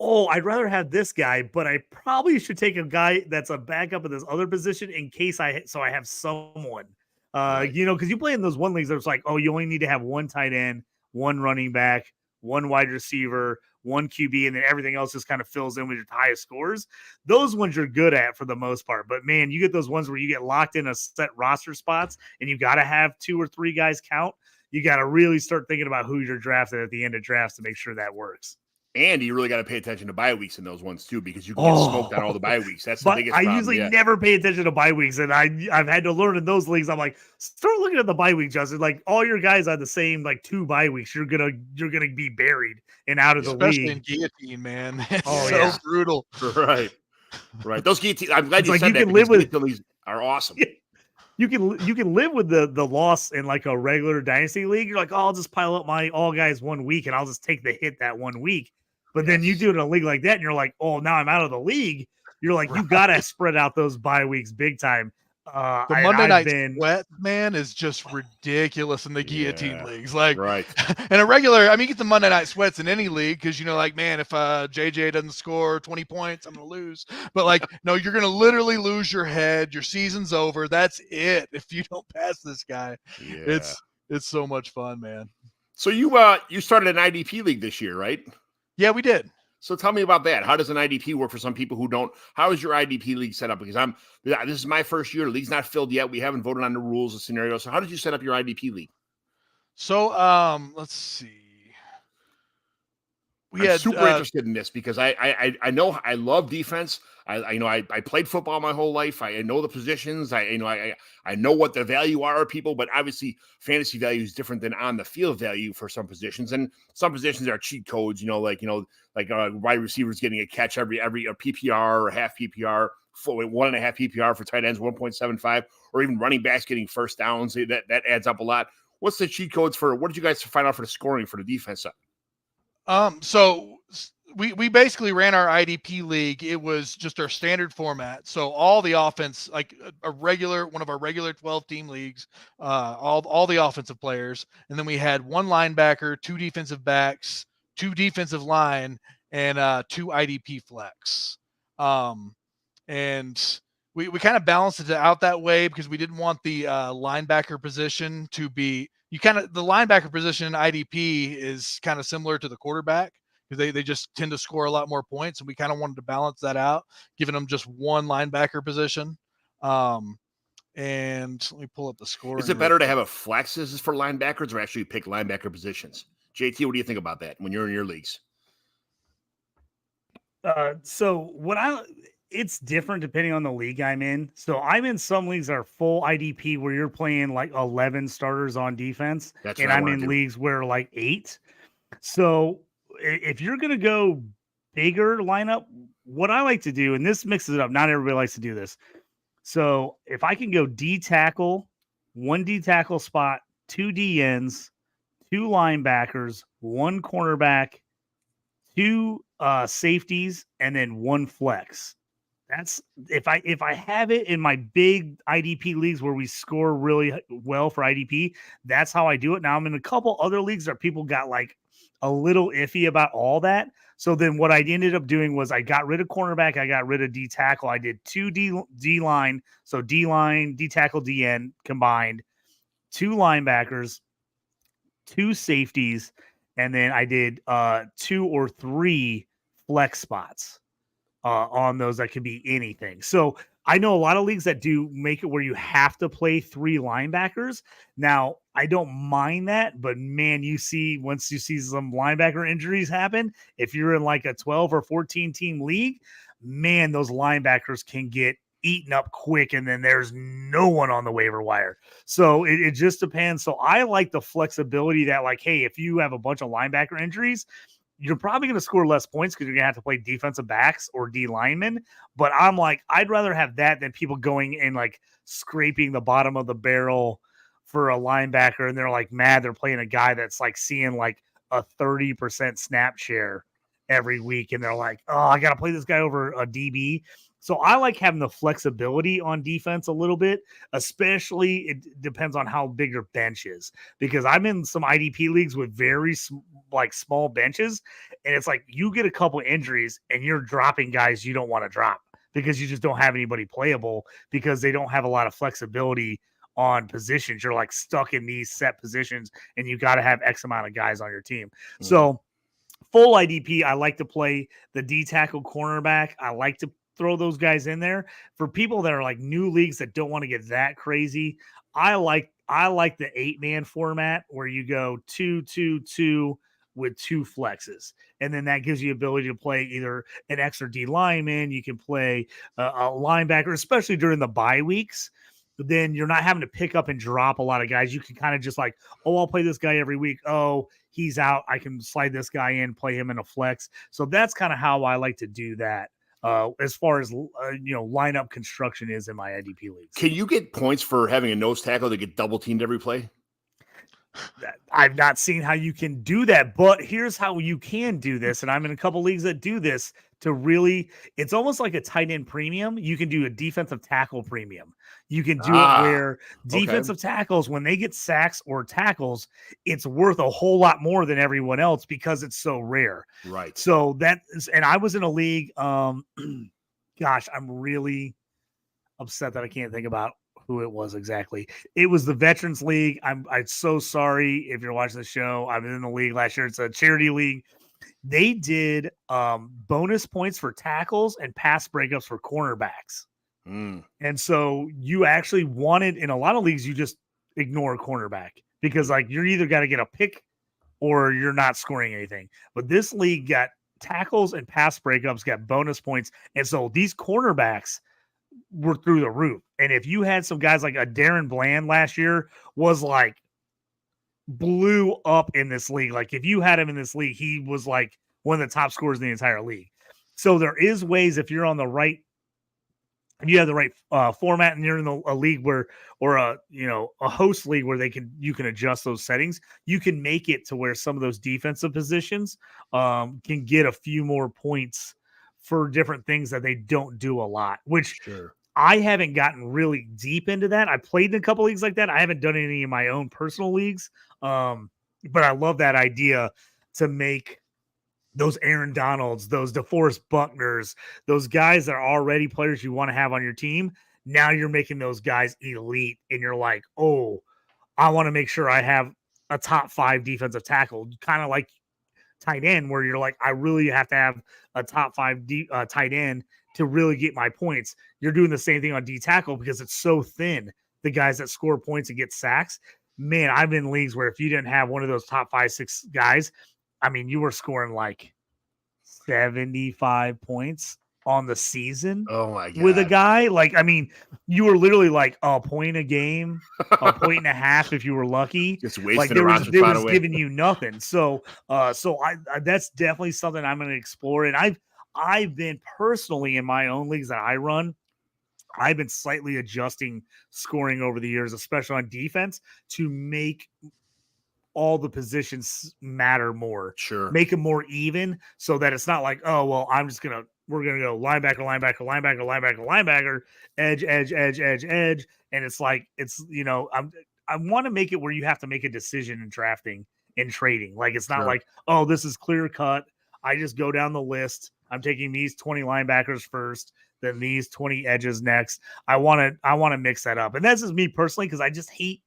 oh, I'd rather have this guy, but I probably should take a guy that's a backup in this other position in case I have someone. Because you play in those one leagues, there's like, oh, you only need to have one tight end, one running back, one wide receiver, one QB, and then everything else just kind of fills in with your highest scores. Those ones you're good at for the most part. But man, you get those ones where you get locked in a set roster spots and you got to have 2 or 3 guys count. You got to really start thinking about who you're drafting at the end of drafts to make sure that works. And you really got to pay attention to bye weeks in those ones too, because you can get smoked on all the bye weeks. That's the biggest problem. I usually never pay attention to bye weeks, and I've had to learn in those leagues. I'm like, start looking at the bye week, Justin. Like, all your guys on the same, like, 2 bye weeks, you're gonna be buried and out of the league. Especially in guillotine, man. It's brutal. Right. Those guillotine. I'm glad you said that. These are awesome. Yeah. You can live with the loss in, like, a regular dynasty league. You're like, oh, I'll just pile up my all guys 1 week and I'll just take the hit that 1 week. But then you do it in a league like that and you're like, oh, now I'm out of the league. You're like, you got to spread out those bye weeks big time. The Monday night sweat, man, is just ridiculous in the guillotine leagues. Like, and a regular, I mean, you get the Monday night sweats in any league because, like, man, if JJ doesn't score 20 points, I'm going to lose. But, like, no, you're going to literally lose your head. Your season's over. That's it. If you don't pass this guy, it's so much fun, man. So you started an IDP league this year, right? Yeah, we did. So tell me about that. How does an IDP work for some people who don't? How is your IDP league set up? Because this is my first year. The league's not filled yet. We haven't voted on the rules and scenarios. So how did you set up your IDP league? So let's see. I'm super interested in this because I know I love defense. I played football my whole life. I know the positions. I know what the value are of people, but obviously fantasy value is different than on the field value for some positions. And some positions are cheat codes. Like wide receivers getting a catch every a PPR or half PPR, 1.5 PPR for tight ends, 1.75, or even running backs getting first downs. That adds up a lot. What's the cheat codes for? What did you guys find out for the scoring for the defense side? So we basically ran our IDP league. It was just our standard format. So all the offense, like one of our regular 12 team leagues, all the offensive players. And then we had one linebacker, two defensive backs, two defensive line, and two IDP flex. And we kind of balanced it out that way because we didn't want the linebacker position to be, the linebacker position in IDP is kind of similar to the quarterback, because they just tend to score a lot more points, and we kind of wanted to balance that out, giving them just one linebacker position. And let me pull up the score. Is it better to have a flex as for linebackers or actually pick linebacker positions? JT, what do you think about that when you're in your leagues? So it's different depending on the league I'm in. So I'm in some leagues that are full IDP where you're playing like 11 starters on defense. That's and I'm in leagues where like 8. So if you're going to go bigger lineup, what I like to do, and this mixes it up, not everybody likes to do this. So if I can go D tackle, 1 D tackle spot, 2 D ends, 2 linebackers, 1 cornerback, 2 safeties, and then 1 flex. That's if I have it in my big IDP leagues where we score really well for IDP, that's how I do it. Now I'm in a couple other leagues where people got like a little iffy about all that. So then what I ended up doing was I got rid of cornerback, I got rid of D tackle, I did 2 D line, so D line, D tackle, D end combined, 2 linebackers, 2 safeties, and then I did 2 or 3 flex spots on those that could be anything. So I know a lot of leagues that do make it where you have to play 3 linebackers. Now, I don't mind that, but man, once you see some linebacker injuries happen, if you're in like a 12 or 14 team league, man, those linebackers can get eaten up quick, and then there's no one on the waiver wire. So it just depends. So I like the flexibility that, like, hey, if you have a bunch of linebacker injuries, you're probably going to score less points because you're going to have to play defensive backs or D linemen. But I'm like, I'd rather have that than people going and like scraping the bottom of the barrel for a linebacker. And they're like mad they're playing a guy that's like seeing like a 30% snap share every week. And they're like, oh, I got to play this guy over a DB. So I like having the flexibility on defense a little bit, especially it depends on how big your bench is, because I'm in some IDP leagues with very small benches, and it's like you get a couple injuries and you're dropping guys you don't want to drop because you just don't have anybody playable because they don't have a lot of flexibility on positions. You're like stuck in these set positions and you got to have X amount of guys on your team. Mm-hmm. So full IDP, I like to play the D tackle cornerback. I like to throw those guys in there. For people that are like new leagues that don't want to get that crazy, I like the 8-man format where you go 2-2-2 with 2 flexes, and then that gives you ability to play either an X or D lineman. You can play a linebacker, especially during the bye weeks. But then you're not having to pick up and drop a lot of guys. You can kind of just like, oh, I'll play this guy every week. Oh, he's out. I can slide this guy in, play him in a flex. So that's kind of how I like to do that. As far as lineup construction is in my IDP leagues. Can you get points for having a nose tackle that get double teamed every play? I've not seen how you can do that, but here's how you can do this. And I'm in a couple leagues that do this to really, it's almost like a tight end premium. You can do a defensive tackle premium. You can do it where defensive tackles, when they get sacks or tackles, it's worth a whole lot more than everyone else because it's so rare. Right. So and I was in a league, gosh, I'm really upset that I can't think about who it was exactly. It was the Veterans League. I'm so sorry if you're watching the show. I'm in the league last year. It's a charity league. They did bonus points for tackles and pass breakups for cornerbacks. And so you actually wanted, in a lot of leagues, you just ignore a cornerback because like you're either got to get a pick or you're not scoring anything. But this league got tackles and pass breakups, got bonus points. And so these cornerbacks were through the roof. And if you had some guys like a Darren Bland last year was like blew up in this league. Like if you had him in this league, he was like one of the top scorers in the entire league. So there is ways if you're on the right if you have the right format and you're in a league or a host league where you can adjust those settings, you can make it to where some of those defensive positions can get a few more points for different things that they don't do a lot, which I haven't gotten really deep into that. I played in a couple leagues like that. I haven't done any in my own personal leagues. But I love that idea to make those Aaron Donalds, those DeForest Buckners, those guys that are already players you want to have on your team. Now you're making those guys elite, and you're like, oh, I want to make sure I have a top 5 defensive tackle, kind of like tight end, where you're like, I really have to have a top 5 tight end to really get my points. You're doing the same thing on D tackle because it's so thin. The guys that score points and get sacks, man, I've been in leagues where if you didn't have one of those top 5, 6 guys, I mean, you were scoring like 75 points on the season. Oh my God. With a guy. Like, I mean, you were literally like a point a game, a point and a half if you were lucky. Just wasting like, they was giving you nothing. So I that's definitely something I'm going to explore. And I've been personally in my own leagues that I run, I've been slightly adjusting scoring over the years, especially on defense, to make all the positions matter more. Sure. Make them more even so that it's not like, oh, well, we're going to go linebacker, edge. And it's like, I want to make it where you have to make a decision in drafting and trading. Like, it's not like, oh, this is clear cut. I just go down the list. I'm taking these 20 linebackers first, then these 20 edges next. I want to mix that up. And that's just me personally, because I just hate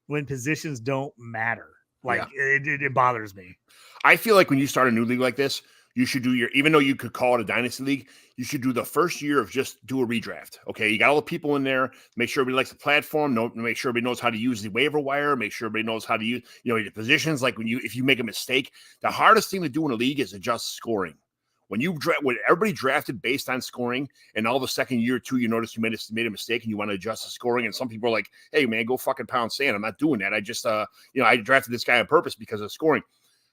when positions don't matter. Like, it bothers me. I feel like when you start a new league like this, you should do even though you could call it a dynasty league, you should do the first year of just do a redraft. Okay. You got all the people in there, make sure everybody likes the platform, make sure everybody knows how to use the waiver wire, make sure everybody knows how to use, your positions. Like if you make a mistake, the hardest thing to do in a league is adjust scoring. When everybody drafted based on scoring, and all the second year or two, you notice you made a mistake and you want to adjust the scoring, and some people are like, "Hey, man, go fucking pound sand." I'm not doing that. I just, I drafted this guy on purpose because of scoring.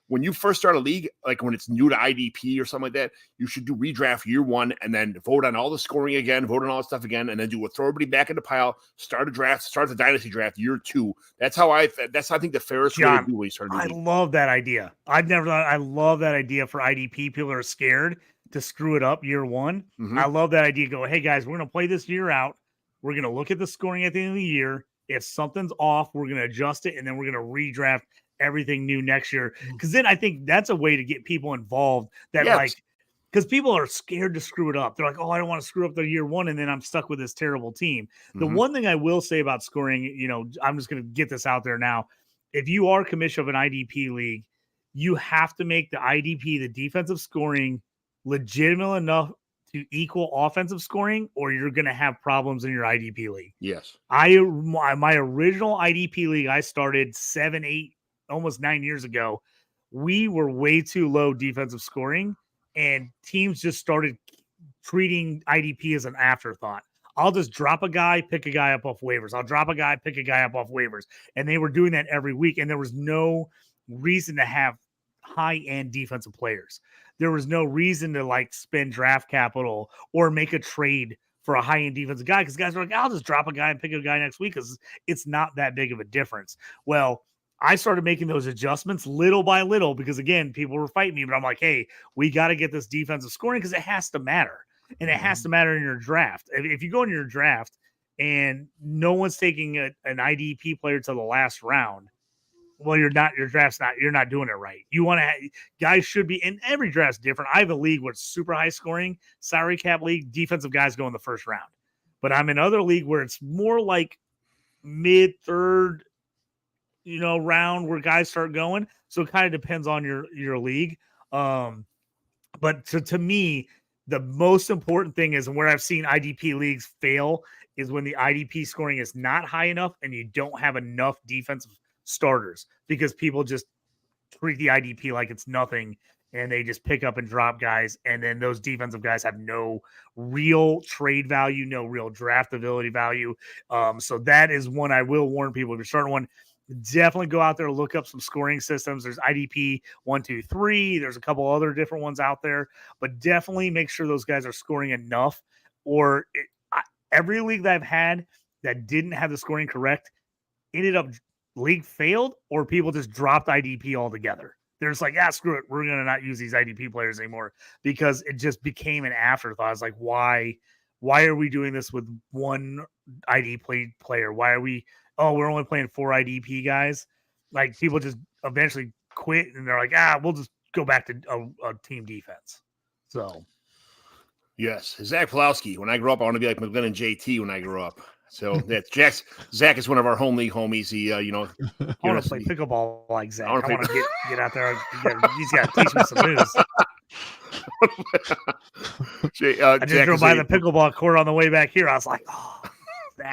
When you first start a league, like when it's new to IDP or something like that, you should do redraft year 1 and then vote on all the scoring again, vote on all the stuff again, and then throw everybody back in the pile, start the dynasty draft year 2. That's how I think the fairest way to do it. I love that idea. I love that idea for IDP. People are scared to screw it up year 1. Mm-hmm. I love that idea. Go, hey guys, we're going to play this year out. We're going to look at the scoring at the end of the year. If something's off, we're going to adjust it, and then we're going to redraft everything new next year. Because then I think that's a way to get people involved because people are scared to screw it up. They're like, oh, I don't want to screw up the year 1, and then I'm stuck with this terrible team. Mm-hmm. The one thing I will say about scoring, I'm just going to get this out there now. If you are commissioner of an IDP league, you have to make the IDP, the defensive scoring, legitimate enough to equal offensive scoring, or you're going to have problems in your IDP league. Yes. My original IDP league, I started 7, 8, almost 9 years ago. We were way too low defensive scoring, and teams just started treating IDP as an afterthought. I'll just drop a guy, pick a guy up off waivers. I'll drop a guy, pick a guy up off waivers. And they were doing that every week, and there was no reason to have high-end defensive players. There was no reason to spend draft capital or make a trade for a high-end defensive guy, because guys are like, I'll just drop a guy and pick a guy next week because it's not that big of a difference. Well, I started making those adjustments little by little because, again, people were fighting me, but I'm like, hey, we got to get this defensive scoring because it has to matter. And it has to matter in your draft. If you go in your draft and no one's taking an IDP player to the last round, well, you're not doing it right. You want to, guys should be, and every draft's different. I have a league where it's super high scoring, salary cap league, defensive guys go in the first round. But I'm in other league where it's more like mid third, round where guys start going. So it kind of depends on your league. But to me, the most important thing is, and where I've seen IDP leagues fail, is when the IDP scoring is not high enough and you don't have enough defensive starters, because people just treat the IDP like it's nothing and they just pick up and drop guys. And then those defensive guys have no real trade value, no real draftability value. So that is one I will warn people. If you're starting one, definitely go out there, look up some scoring systems. There's IDP 1, 2, 3. There's a couple other different ones out there, but definitely make sure those guys are scoring enough, or every league that I've had that didn't have the scoring correct ended up league failed or people just dropped IDP altogether. They're just like, screw it. We're going to not use these IDP players anymore because it just became an afterthought. It's like, why are we doing this with one ID player? Why are we're only playing 4 IDP guys? Like people just eventually quit and they're like, we'll just go back to a team defense. So. Yes. Zach Pulowski. When I grow up, I want to be like McGlynn and JT when I grow up. So that's Zach is one of our home league homies. He, I want to play pickleball like Zach. I want to get out there. He's got to teach me some moves. I just drove by the pickleball court on the way back here. I was like,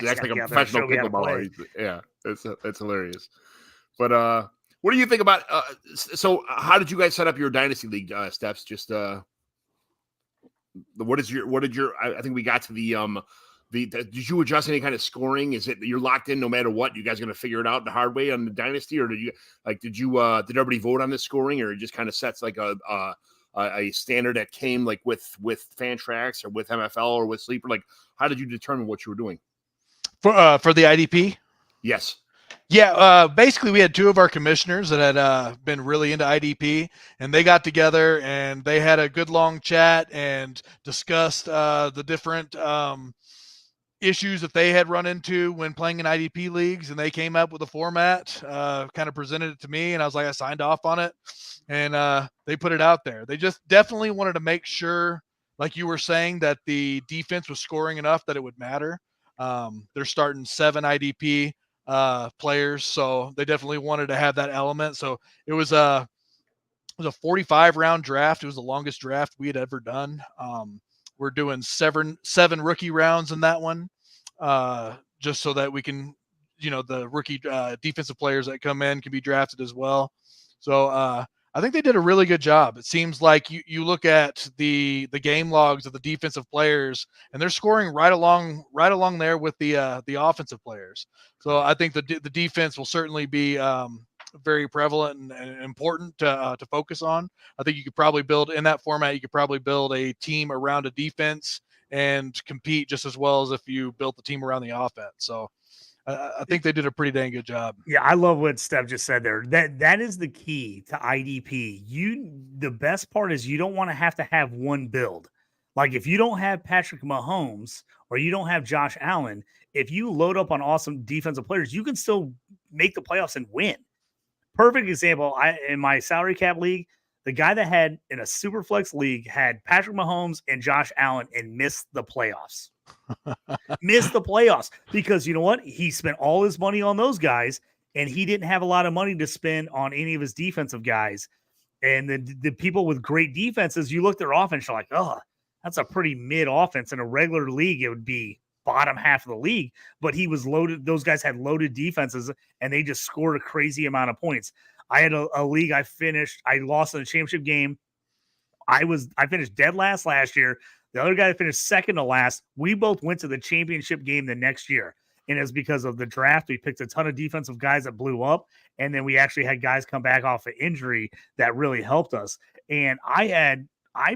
Zach's like a professional pickleballer. Yeah, that's hilarious. But what do you think about? So, how did you guys set up your dynasty league steps? Just what did your? I think we got to the did you adjust any kind of scoring? Is it you're locked in no matter what? You guys going to figure it out the hard way on the dynasty, or did everybody vote on the scoring, or it just kind of sets like a standard that came like with Fantrax or with MFL or with Sleeper? Like, how did you determine what you were doing for the IDP? Yes. Yeah, basically we had 2 of our commissioners that had been really into IDP, and they got together and they had a good long chat and discussed the different issues that they had run into when playing in IDP leagues, and they came up with a format, kind of presented it to me, and I was like, I signed off on it, and they put it out there. They just definitely wanted to make sure, like you were saying, that the defense was scoring enough that it would matter. They're starting 7 IDP players, so they definitely wanted to have that element. So it was a 45 round draft. It was the longest draft we had ever done. We're doing seven rookie rounds in that one, just so that we can, the rookie defensive players that come in can be drafted as well. So I think they did a really good job. It seems like you look at the game logs of the defensive players, and they're scoring right along there with the offensive players. So I think the defense will certainly be very prevalent and important to focus on. I think you could probably build in that format. You could probably build a team around a defense and compete just as well as if you built the team around the offense. So I think they did a pretty dang good job. Yeah, I love what Steph just said there. That is the key to IDP. The best part is you don't want to have one build. Like if you don't have Patrick Mahomes or you don't have Josh Allen, if you load up on awesome defensive players, you can still make the playoffs and win. Perfect example. In my salary cap league, the guy that had in a super flex league had Patrick Mahomes and Josh Allen and missed the playoffs. Missed the playoffs because you know what? He spent all his money on those guys and he didn't have a lot of money to spend on any of his defensive guys. And the people with great defenses, you look at their offense, you're like, oh, that's a pretty mid offense. In a regular league, it would be bottom half of the league, but he was loaded. Those guys had loaded defenses and they just scored a crazy amount of points. I had a league I lost in the championship game. I finished dead last year. The other guy that finished second to last, we both went to the championship game the next year. And it's because of the draft. We picked a ton of defensive guys that blew up. And then we actually had guys come back off of injury that really helped us. And I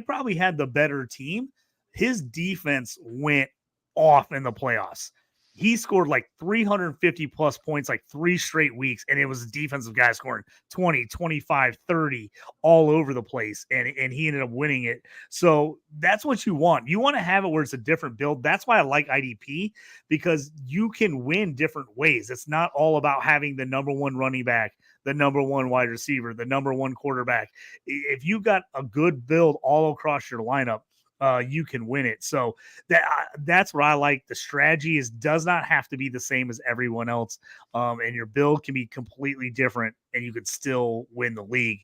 probably had the better team. His defense went off in the playoffs. He scored like 350 plus points, like 3 straight weeks. And it was a defensive guy scoring 20, 25, 30 all over the place. And he ended up winning it. So that's what you want. You want to have it where it's a different build. That's why I like IDP, because you can win different ways. It's not all about having the number 1 running back, the number 1 wide receiver, the number 1 quarterback. If you got a good build all across your lineup, you can win it. So that's where I like the strategy does not have to be the same as everyone else. And your build can be completely different and you could still win the league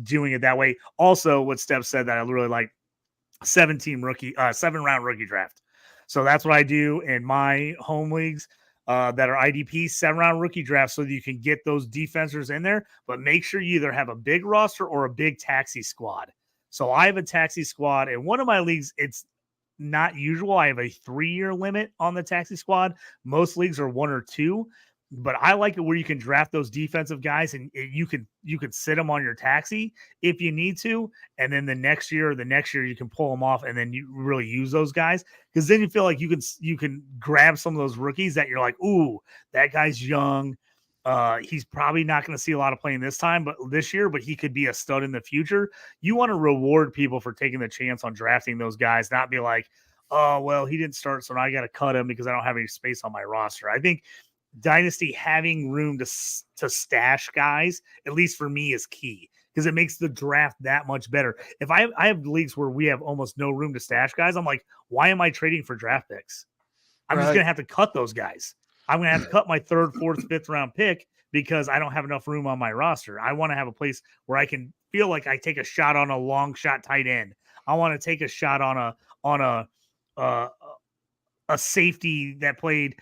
doing it that way. Also, what Steph said that I really like, 7-round rookie draft. So that's what I do in my home leagues that are IDP, 7-round rookie draft, so that you can get those defenders in there, but make sure you either have a big roster or a big taxi squad. So I have a taxi squad. In one of my leagues, it's not usual. I have a 3-year limit on the taxi squad. Most leagues are 1 or 2. But I like it where you can draft those defensive guys and you can sit them on your taxi if you need to, and then the next year you can pull them off and then you really use those guys, because then you feel like you can grab some of those rookies that you're like, ooh, that guy's young. He's probably not going to see a lot of playing this year, but he could be a stud in the future. You want to reward people for taking the chance on drafting those guys, not be like, oh, well, he didn't start, so now I got to cut him because I don't have any space on my roster. I think Dynasty having room to stash guys, at least for me, is key, because it makes the draft that much better. If I have leagues where we have almost no room to stash guys, I'm like, why am I trading for draft picks? I'm just going to have to cut those guys. I'm going to have to cut my 3rd, 4th, 5th round pick because I don't have enough room on my roster. I want to have a place where I can feel like I take a shot on a long shot tight end. I want to take a shot on a safety that played,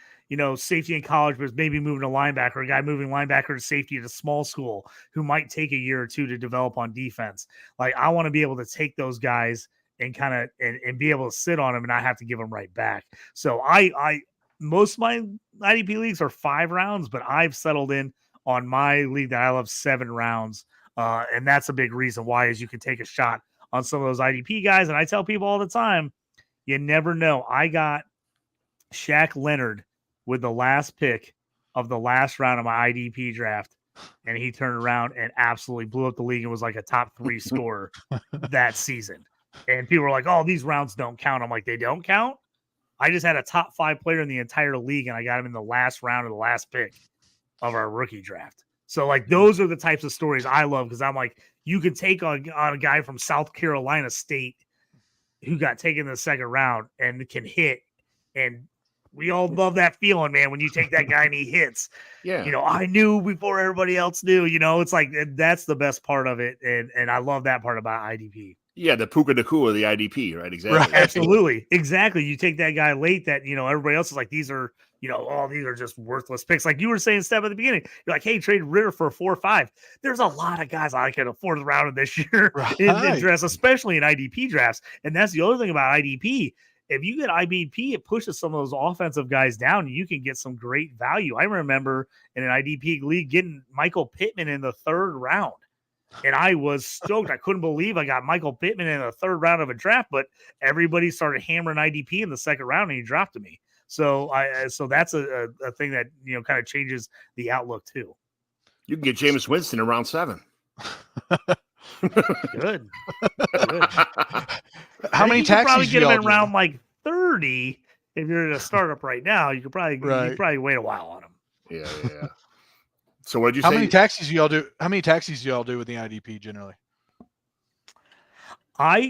safety in college, but maybe moving to linebacker, a guy moving linebacker to safety at a small school who might take a year or two to develop on defense. Like, I want to be able to take those guys and kind of and be able to sit on them and not have to give them right back. So most of my IDP leagues are 5 rounds, but I've settled in on my league that I love 7 rounds. And that's a big reason why, is you can take a shot on some of those IDP guys. And I tell people all the time, you never know. I got Shaq Leonard with the last pick of the last round of my IDP draft, and he turned around and absolutely blew up the league and was like a top 3 scorer that season. And people were like, oh, these rounds don't count. I'm like, they don't count? I just had a top 5 player in the entire league, and I got him in the last round of the last pick of our rookie draft. So, like, those are the types of stories I love, because I'm like, you could take on a guy from South Carolina State who got taken in the 2nd round and can hit, and we all love that feeling, man, when you take that guy and he hits. Yeah. I knew before everybody else knew, it's like, that's the best part of it. And I love that part about IDP. Yeah, the Puka Nakua of the IDP, right? Exactly. Right. Absolutely. Exactly. You take that guy late that, everybody else is like, these are, these are just worthless picks. Like you were saying, Steph, at the beginning, you're like, hey, trade Ritter for a 4 or 5. There's a lot of guys I like in a 4th round of this year in drafts, especially in IDP drafts. And that's the other thing about IDP. If you get IDP, it pushes some of those offensive guys down. You can get some great value. I remember in an IDP league getting Michael Pittman in the 3rd round. And I was stoked. I couldn't believe I got Michael Pittman in the 3rd round of a draft, but everybody started hammering IDP in the 2nd round, and he dropped to me. So that's a thing that, kind of changes the outlook too. You can get Jameis Winston in round 7. Good. How many taxis probably get him in do? round like 30. If you're in a startup right now, you could probably wait a while on him. Yeah. So what did you say? How many taxis do y'all do? How many taxis do y'all do with the IDP generally?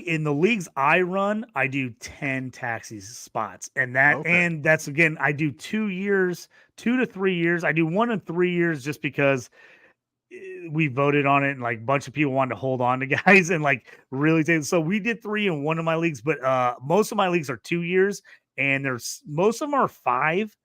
In the leagues I run, I do 10 taxi spots, and that's again, I do 2 to 3 years. I do 1 in 3 years just because we voted on it, and like a bunch of people wanted to hold on to guys and like really take. So we did 3 in one of my leagues, but most of my leagues are 2 years, and most of them are 5.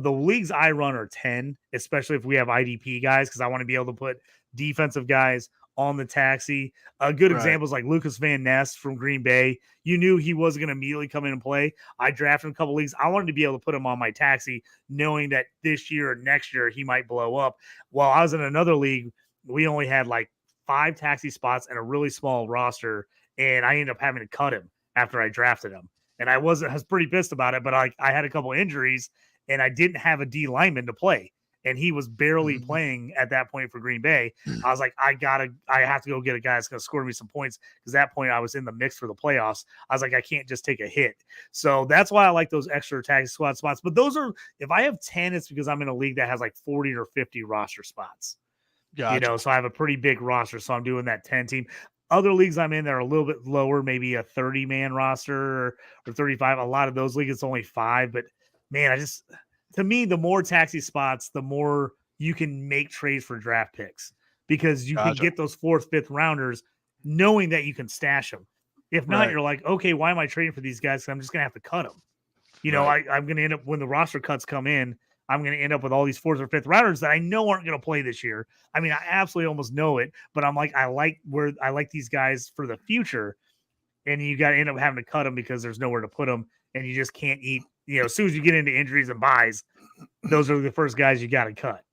The leagues I run are 10, especially if we have IDP guys, because I want to be able to put defensive guys on the taxi. A good example is like Lucas Van Ness from Green Bay. You knew he wasn't going to immediately come in and play. I drafted him a couple leagues. I wanted to be able to put him on my taxi, knowing that this year or next year he might blow up. While I was in another league, we only had like 5 taxi spots and a really small roster, and I ended up having to cut him after I drafted him. And I was pretty pissed about it, but I had a couple injuries, and I didn't have a D lineman to play. And he was barely playing at that point for Green Bay. I was like, I have to go get a guy that's going to score me some points, because at that point I was in the mix for the playoffs. I was like, I can't just take a hit. So that's why I like those extra taxi squad spots. But those are, if I have 10, it's because I'm in a league that has like 40 or 50 roster spots. Gotcha. So I have a pretty big roster. So I'm doing that 10 team. Other leagues I'm in that are a little bit lower, maybe a 30-man roster or 35. A lot of those leagues, it's only 5. But man, to me, the more taxi spots, the more you can make trades for draft picks, because you can get those 4th, 5th rounders knowing that you can stash them. If not, you're like, okay, why am I trading for these guys? I'm just going to have to cut them. I'm going to end up, when the roster cuts come in, I'm going to end up with all these 4th or 5th rounders that I know aren't going to play this year. I mean, I absolutely almost know it, but I'm like, I like these guys for the future, and you got to end up having to cut them because there's nowhere to put them, and you just can't eat. As soon as you get into injuries and buys, those are the first guys you got to cut.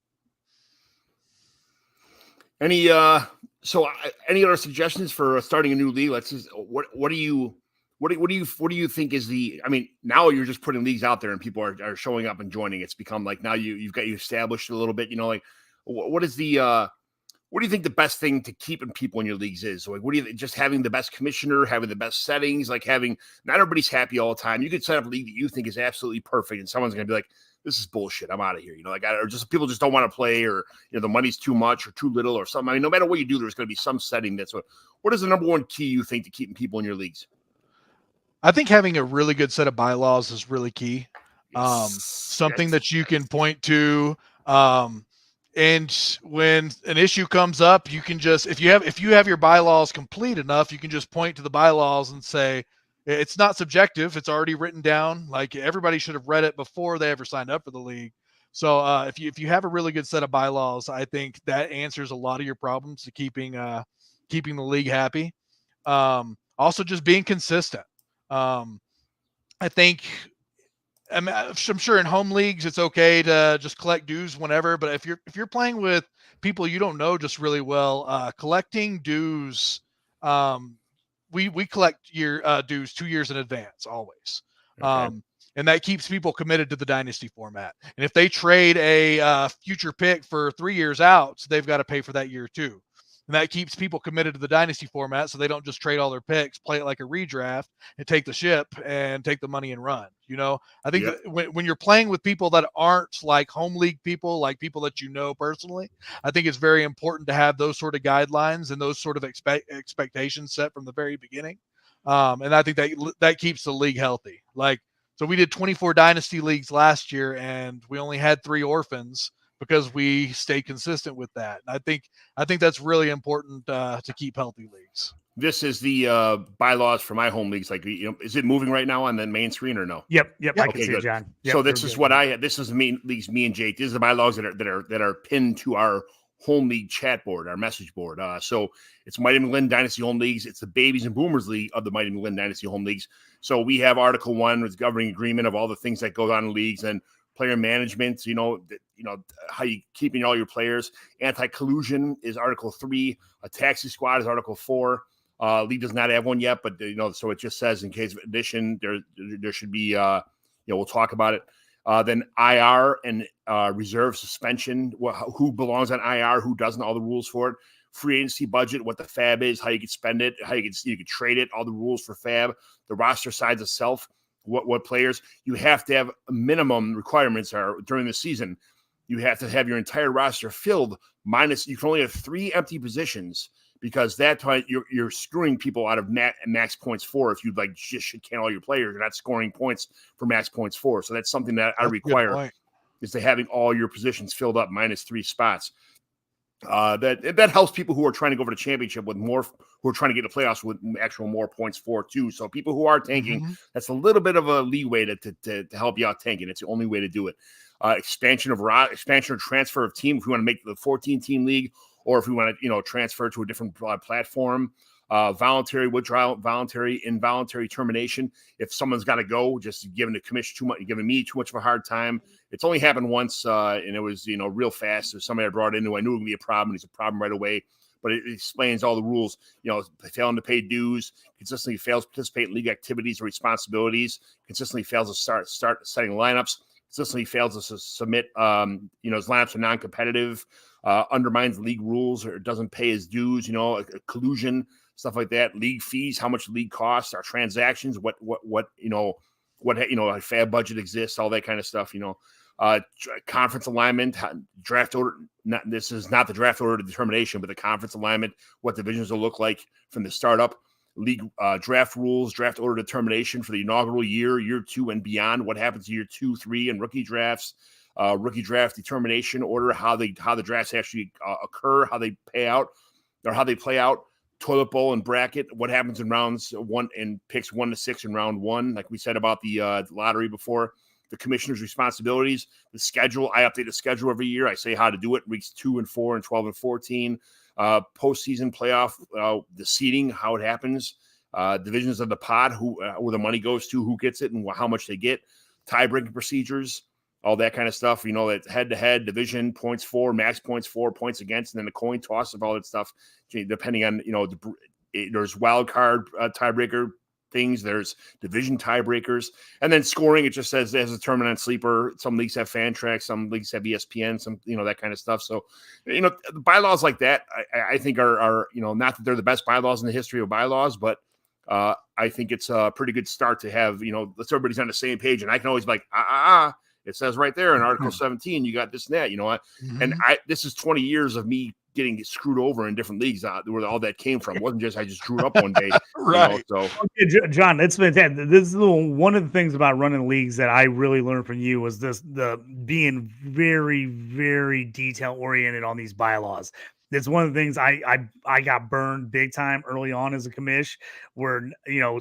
Any any other suggestions for starting a new league? Let's just what do you think is the? I mean, now you're just putting leagues out there and people are showing up and joining. It's become like now you've got you established a little bit. You know, like what is the what do you think the best thing to keeping people in your leagues is? Like, what do you just having the best commissioner, having the best settings, like having not everybody's happy all the time. You could set up a league that you think is absolutely perfect, and someone's going to be like, "This is bullshit. I'm out of here." You know, like or just people just don't want to play, or the money's too much or too little or something. I mean, no matter what you do, there's going to be some setting that's what is the number one key you think to keeping people in your leagues? I think having a really good set of bylaws is really key. Yes. Something that you can point to. And when an issue comes up, you can just if you have your bylaws complete enough, you can just point to the bylaws and say it's not subjective. It's already written down. Like everybody should have read it before they ever signed up for the league. So if you have a really good set of bylaws, I think that answers a lot of your problems to keeping the league happy. Also, just being consistent. I think. I'm sure in home leagues it's okay to just collect dues whenever, but if you're playing with people you don't know just really well, collecting dues, we collect your dues 2 years in advance always, Okay. and that keeps people committed to the dynasty format. And if they trade a future pick for 3 years out, so they've got to pay for that year too. And that keeps people committed to the dynasty format, so they don't just trade all their picks, play it like a redraft, and take the ship and take the money and run. I think that when you're playing with people that aren't like home league people, like people that you know personally, I think it's very important to have those sort of guidelines and those sort of expectations set from the very beginning. And I think that keeps the league healthy. Like, so we did 24 dynasty leagues last year, and we only had 3 orphans, because we stay consistent with that. And I think that's really important to keep healthy leagues. This is the bylaws for my home leagues. Like, is it moving right now on the main screen or no? Yep. I Okay, can see good. it, John. Yep, So this is what this is me and Jake. These are the bylaws that are pinned to our home league chat board, our message board. So it's Mighty McGlynn Dynasty Home Leagues. It's the Babies and Boomers League of the Mighty McGlynn Dynasty Home Leagues. So we have Article 1, with governing agreement of all the things that go on in leagues, and player management, how you keeping all your players. Anti-collusion is Article 3. A taxi squad is Article 4. League does not have one yet, but so it just says in case of addition, there should be we'll talk about it. Then IR and reserve suspension, who belongs on IR, who doesn't, all the rules for it. Free agency budget, what the fab is, how you could spend it, how you could trade it, all the rules for fab, the roster size itself. What players you have to have. Minimum requirements are during the season, you have to have your entire roster filled, minus you can only have 3 empty positions, because that time you're screwing people out of max points for. If you just should count all your players, you're not scoring points for max points for. So that's something that I require, is to having all your positions filled up minus 3 spots. That helps people who are trying to go for the championship with more, who are trying to get the playoffs with actual more points for too. So people who are tanking, that's a little bit of a leeway to help you out tanking. It's the only way to do it. Expansion or transfer of team, if we want to make the 14-team league, or if we want to transfer to a different platform. Voluntary withdrawal, voluntary, involuntary termination. If someone's got to go, just giving the commission too much, giving me too much of a hard time. It's only happened once, and it was real fast. There's somebody I brought in who I knew it would be a problem. It's a problem right away, but it explains all the rules. Failing to pay dues, consistently fails to participate in league activities or responsibilities, consistently fails to start setting lineups, consistently fails to submit. His lineups are non-competitive, undermines league rules, or doesn't pay his dues. Collusion. Stuff like that, league fees, how much the league costs, our transactions, what a fab budget exists, all that kind of stuff. Conference alignment, draft order. This is not the draft order determination, but the conference alignment, what divisions will look like from the startup. League draft rules, draft order determination for the inaugural year 2 and beyond. What happens year 2, 3, and rookie drafts. Rookie draft determination order, how the drafts actually occur, how they pay out, or how they play out. Toilet bowl and bracket, what happens in rounds 1 and picks 1 to 6 in round 1, like we said about the lottery before. The commissioner's responsibilities, the schedule. I update the schedule every year. I say how to do it. Weeks 2 and 4 and 12 and 14. Postseason playoff, the seeding, how it happens. Divisions of the pod, where the money goes to, who gets it, and how much they get. Tie-breaking procedures. all that kind of stuff. You know, that head-to-head, division, points for, max points for, points against, and then the coin toss of all that stuff, depending on, there's wild card tiebreaker things, there's division tiebreakers, and then scoring, it just says there's a tournament on Sleeper. Some leagues have Fantrax, some leagues have ESPN, some, that kind of stuff. So, the bylaws like that, I think are, not that they're the best bylaws in the history of bylaws, but I think it's a pretty good start to have, let's everybody's on the same page. And I can always be like, it says right there in Article 17, you got this and that, and this is 20 years of me getting screwed over in different leagues where all that came from. It wasn't just I just drew it up one day. Right. So okay, John, it's fantastic. This is one of the things about running leagues that I really learned from you was the being very, very detail oriented on these bylaws. It's one of the things I got burned big time early on as a commish, where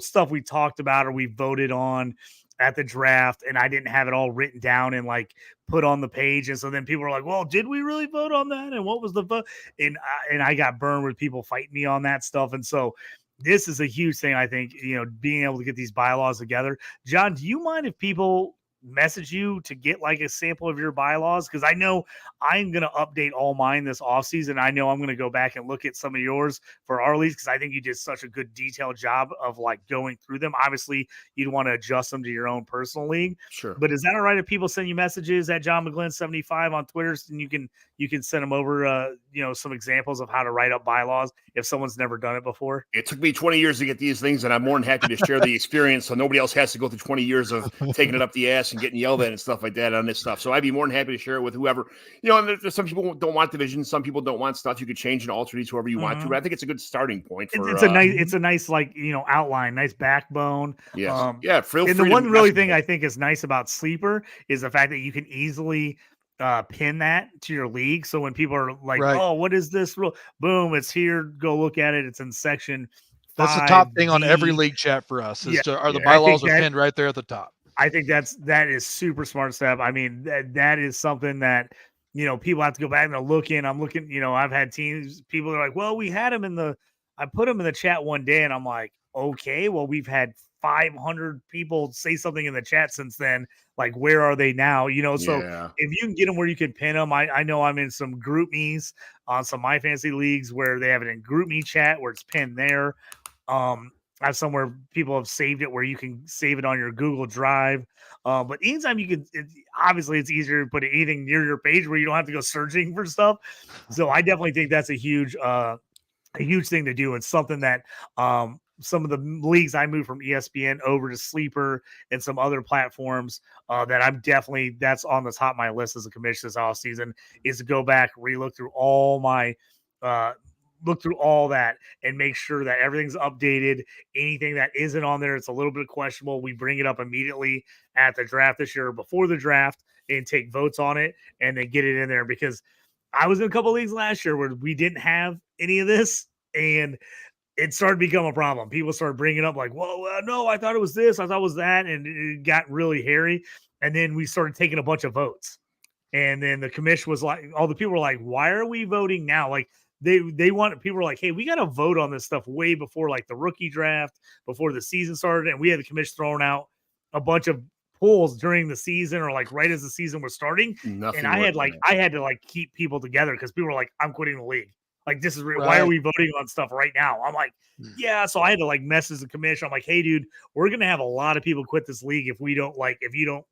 stuff we talked about or we voted on at the draft, and I didn't have it all written down and like put on the page. And so then people were like, well, did we really vote on that? And what was the vote? And I got burned with people fighting me on that stuff. And so this is a huge thing, I think, being able to get these bylaws together. John, do you mind if people message you to get like a sample of your bylaws? Because I know I'm going to update all mine this offseason. I know I'm going to go back and look at some of yours for our leagues, because I think you did such a good detailed job of like going through them. Obviously, you'd want to adjust them to your own personal league. Sure. But is that all right if people send you messages at John McGlynn 75 on Twitter, and you can send them over some examples of how to write up bylaws if someone's never done it before? It took me 20 years to get these things, and I'm more than happy to share the experience so nobody else has to go through 20 years of taking it up the ass and getting yelled at and stuff like that on this stuff. So I'd be more than happy to share it with whoever. And there's some people don't want divisions, some people don't want stuff. You could change and alter these whoever you want to, but I think it's a good starting point for it's a nice like outline, nice backbone. Yes. And the one really thing I think is nice about Sleeper is the fact that you can easily pin that to your league. So when people are like, Right. oh, what is this rule? Boom, it's here. Go look at it. It's in section 5. That's the top thing on every league chat for us. Are the bylaws are pinned right there at the top. I think that is super smart stuff. I mean, that is something that, people have to go back and look in. I'm looking, I've had teams, people are like, well, we had them I put them in the chat one day, and I'm like, okay, well, we've had 500 people say something in the chat since then. Like, where are they now? So if you can get them where you can pin them, I know I'm in some group me's on some My Fantasy leagues where they have it in group me chat where it's pinned there. I have somewhere people have saved it where you can save it on your Google Drive. But anytime you can, obviously it's easier to put anything near your page where you don't have to go searching for stuff. So I definitely think that's a huge thing to do. It's something that some of the leagues I moved from ESPN over to Sleeper and some other platforms that I'm definitely, that's on the top of my list as a commission this off season, is to go back, relook through all my look through all that and make sure that everything's updated. Anything that isn't on there, it's a little bit questionable, we bring it up immediately at the draft this year or before the draft and take votes on it and then get it in there. Because I was in a couple leagues last year where we didn't have any of this, and it started to become a problem. People started bringing up like, well, no, I thought it was this, I thought it was that, and it got really hairy. And then we started taking a bunch of votes, and then the commission was like, all the people were like, why are we voting now? Like, they want, people were like, hey, we got to vote on this stuff way before like the rookie draft, before the season started. And we had the commission throwing out a bunch of polls during the season or like right as the season was starting. Nothing. And I had to like keep people together because people were like, I'm quitting the league. Like, this is why are we voting on stuff right now? I'm like, yeah. So I had to like message the commission. I'm like, hey, dude, we're going to have a lot of people quit this league if you don't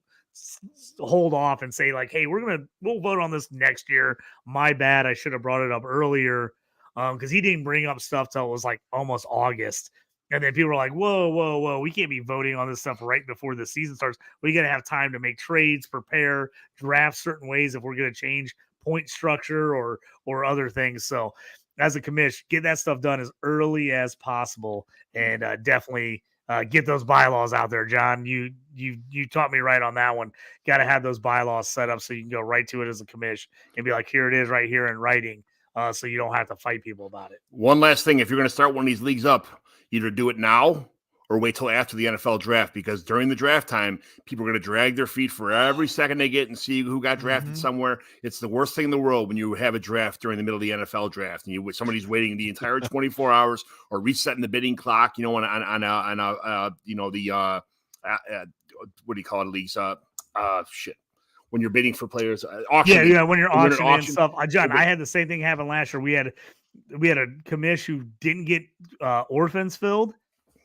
hold off and say like, hey, we'll vote on this next year. My bad. I should have brought it up earlier. Because he didn't bring up stuff till it was like almost August. And then people were like, whoa, we can't be voting on this stuff right before the season starts. We got to have time to make trades, prepare, draft certain ways if we're going to change point structure or other things. So as a commish, get that stuff done as early as possible, and definitely get those bylaws out there. John, you taught me right on that one. Got to have those bylaws set up so you can go right to it as a commish and be like, here it is right here in writing. So you don't have to fight people about it. One last thing, if you're going to start one of these leagues up, either do it now or wait till after the NFL draft, because during the draft time, people are going to drag their feet for every second they get and see who got drafted somewhere. It's the worst thing in the world when you have a draft during the middle of the NFL draft and somebody's waiting the entire 24 hours or resetting the bidding clock, what do you call it, leagues? when you're bidding for players. Yeah, Auctioning. yeah. When you're When you're in auctioning and auction. stuff, John, I had the same thing happen last year. We had a commish who didn't get orphans filled,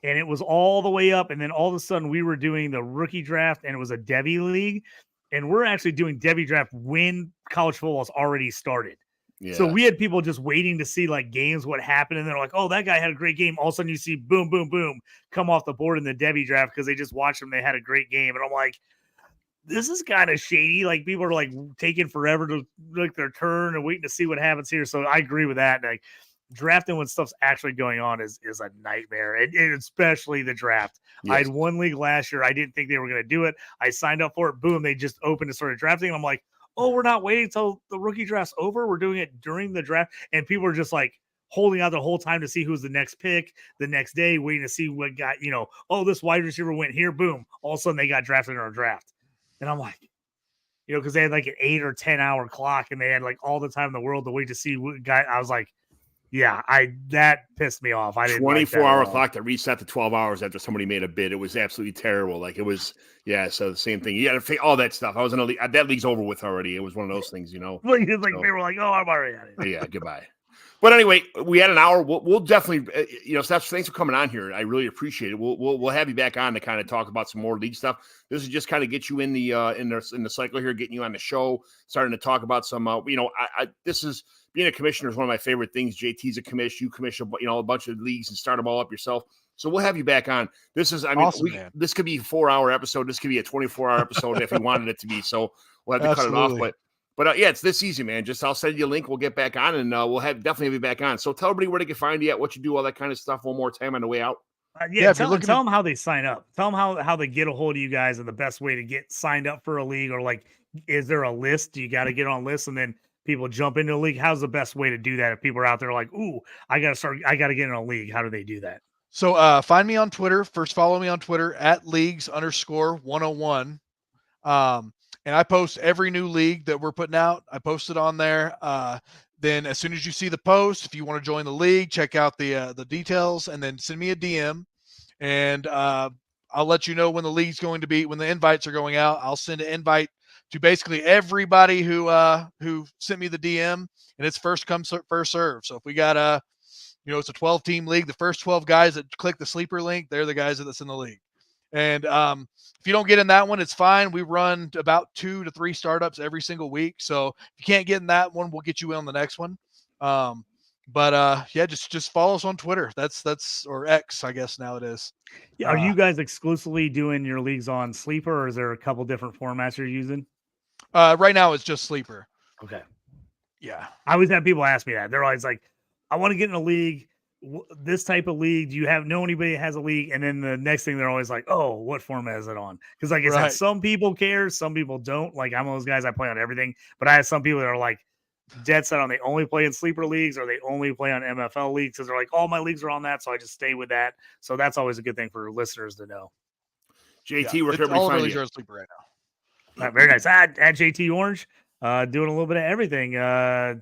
and it was all the way up. And then all of a sudden, we were doing the rookie draft, and it was a DEVY league, and we're actually doing DEVY draft when college football's already started. Yeah. So we had people just waiting to see like games, what happened, and they're like, "Oh, that guy had a great game." All of a sudden, you see boom, boom, boom come off the board in the DEVY draft because they just watched them. They had a great game, and I'm like, this is kind of shady. Like people are like taking forever to look their turn and waiting to see what happens here. So I agree with that. Like drafting when stuff's actually going on is a nightmare, and especially the draft. Yes. I had one league last year. I didn't think they were going to do it. I signed up for it. Boom, they just opened and started drafting. And I'm like, oh, we're not waiting until the rookie draft's over. We're doing it during the draft. And people are just like holding out the whole time to see who's the next pick the next day, waiting to see what got, oh, this wide receiver went here. Boom. All of a sudden they got drafted in our draft. And I'm like, because they had like an 8 or 10 hour clock and they had like all the time in the world to wait to see what guy. I was like, yeah, that pissed me off. I didn't 24-hour clock that reset to 12 hours after somebody made a bid. It was absolutely terrible. Like it was, yeah. So the same thing. You got to all that stuff. I was in a league. That league's over with already. It was one of those things, They were like, oh, I'm already at it. Yeah, goodbye. But anyway, we had an hour. We'll definitely, Steph, thanks for coming on here. I really appreciate it. We'll have you back on to kind of talk about some more league stuff. This is just kind of get you in the cycle here, getting you on the show, starting to talk about some. This is being a commissioner is one of my favorite things. JT's a commission, you commission, a bunch of leagues and start them all up yourself. So we'll have you back on. This is, awesome, this could be a 4-hour episode. This could be a 24-hour episode if we wanted it to be. So we'll have to cut it off, But yeah, it's this easy, man. Just I'll send you a link. We'll get back on, and we'll definitely have you back on. So tell everybody where they can find you at, what you do, all that kind of stuff one more time on the way out. Tell them how they sign up. Tell them how they get a hold of you guys and the best way to get signed up for a league, or like, is there a list? Do you got to get on lists and then people jump into a league? How's the best way to do that? If people are out there like, ooh, I got to get in a league. How do they do that? So find me on Twitter. First, follow me on Twitter at leagues_101. And I post every new league that we're putting out. I post it on there. Then as soon as you see the post, if you want to join the league, check out the details, and then send me a DM, and I'll let you know when the league's going to be, when the invites are going out. I'll send an invite to basically everybody who sent me the DM, and it's first come, first serve. So if we got it's a 12-team league, the first 12 guys that click the sleeper link, they're the guys that's in the league. And if you don't get in that one, it's fine. We run about 2 to 3 startups every single week. So if you can't get in that one, we'll get you in on the next one. Just follow us on Twitter. That's or X, I guess now it is. Yeah, are you guys exclusively doing your leagues on Sleeper, or is there a couple different formats you're using? Right now it's just Sleeper. Okay. Yeah. I always have people ask me that. They're always like, I want to get in a league. This type of league, do you know anybody that has a league? And then the next thing they're always like, oh, what format is it on? Because like I said, some people care, some people don't. Like I'm one of those guys, I play on everything, but I have some people that are like dead set on they only play in sleeper leagues, or they only play on MFL leagues, because they're like, all my leagues are on that, so I just stay with that. So that's always a good thing for listeners to know. JT, where can everybody find you? On sleeper right now. Very nice. At JT Orange, doing a little bit of everything.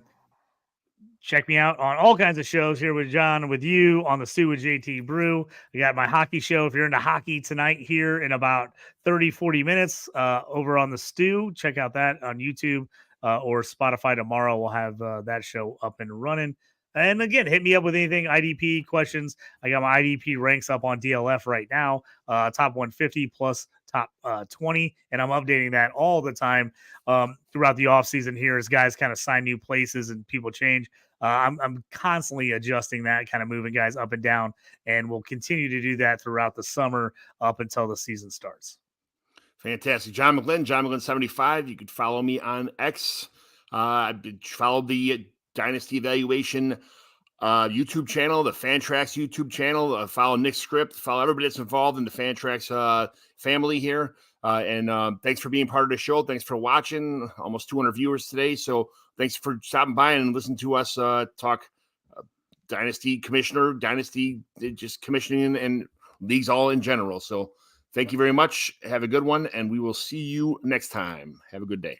Check me out on all kinds of shows here with John, with you on the Stew with JT Brew. I got my hockey show. If you're into hockey tonight, here in about 30-40 minutes over on the Stew, check out that on YouTube or Spotify. Tomorrow we'll have that show up and running. And again, hit me up with anything, IDP questions. I got my IDP ranks up on DLF right now, top 150 plus top 20. And I'm updating that all the time throughout the offseason here as guys kind of sign new places and people change. I'm constantly adjusting that, kind of moving guys up and down, and we'll continue to do that throughout the summer up until the season starts. Fantastic. John McGlynn 75. You could follow me on X. Follow the Dynasty Evaluation YouTube channel, the Fantrax YouTube channel. Follow Nick Script. Follow everybody that's involved in the Fantrax family here. And thanks for being part of the show. Thanks for watching. Almost 200 viewers today. So thanks for stopping by and listening to us talk Dynasty Commissioner, Dynasty just commissioning and leagues all in general. So thank you very much. Have a good one, and we will see you next time. Have a good day.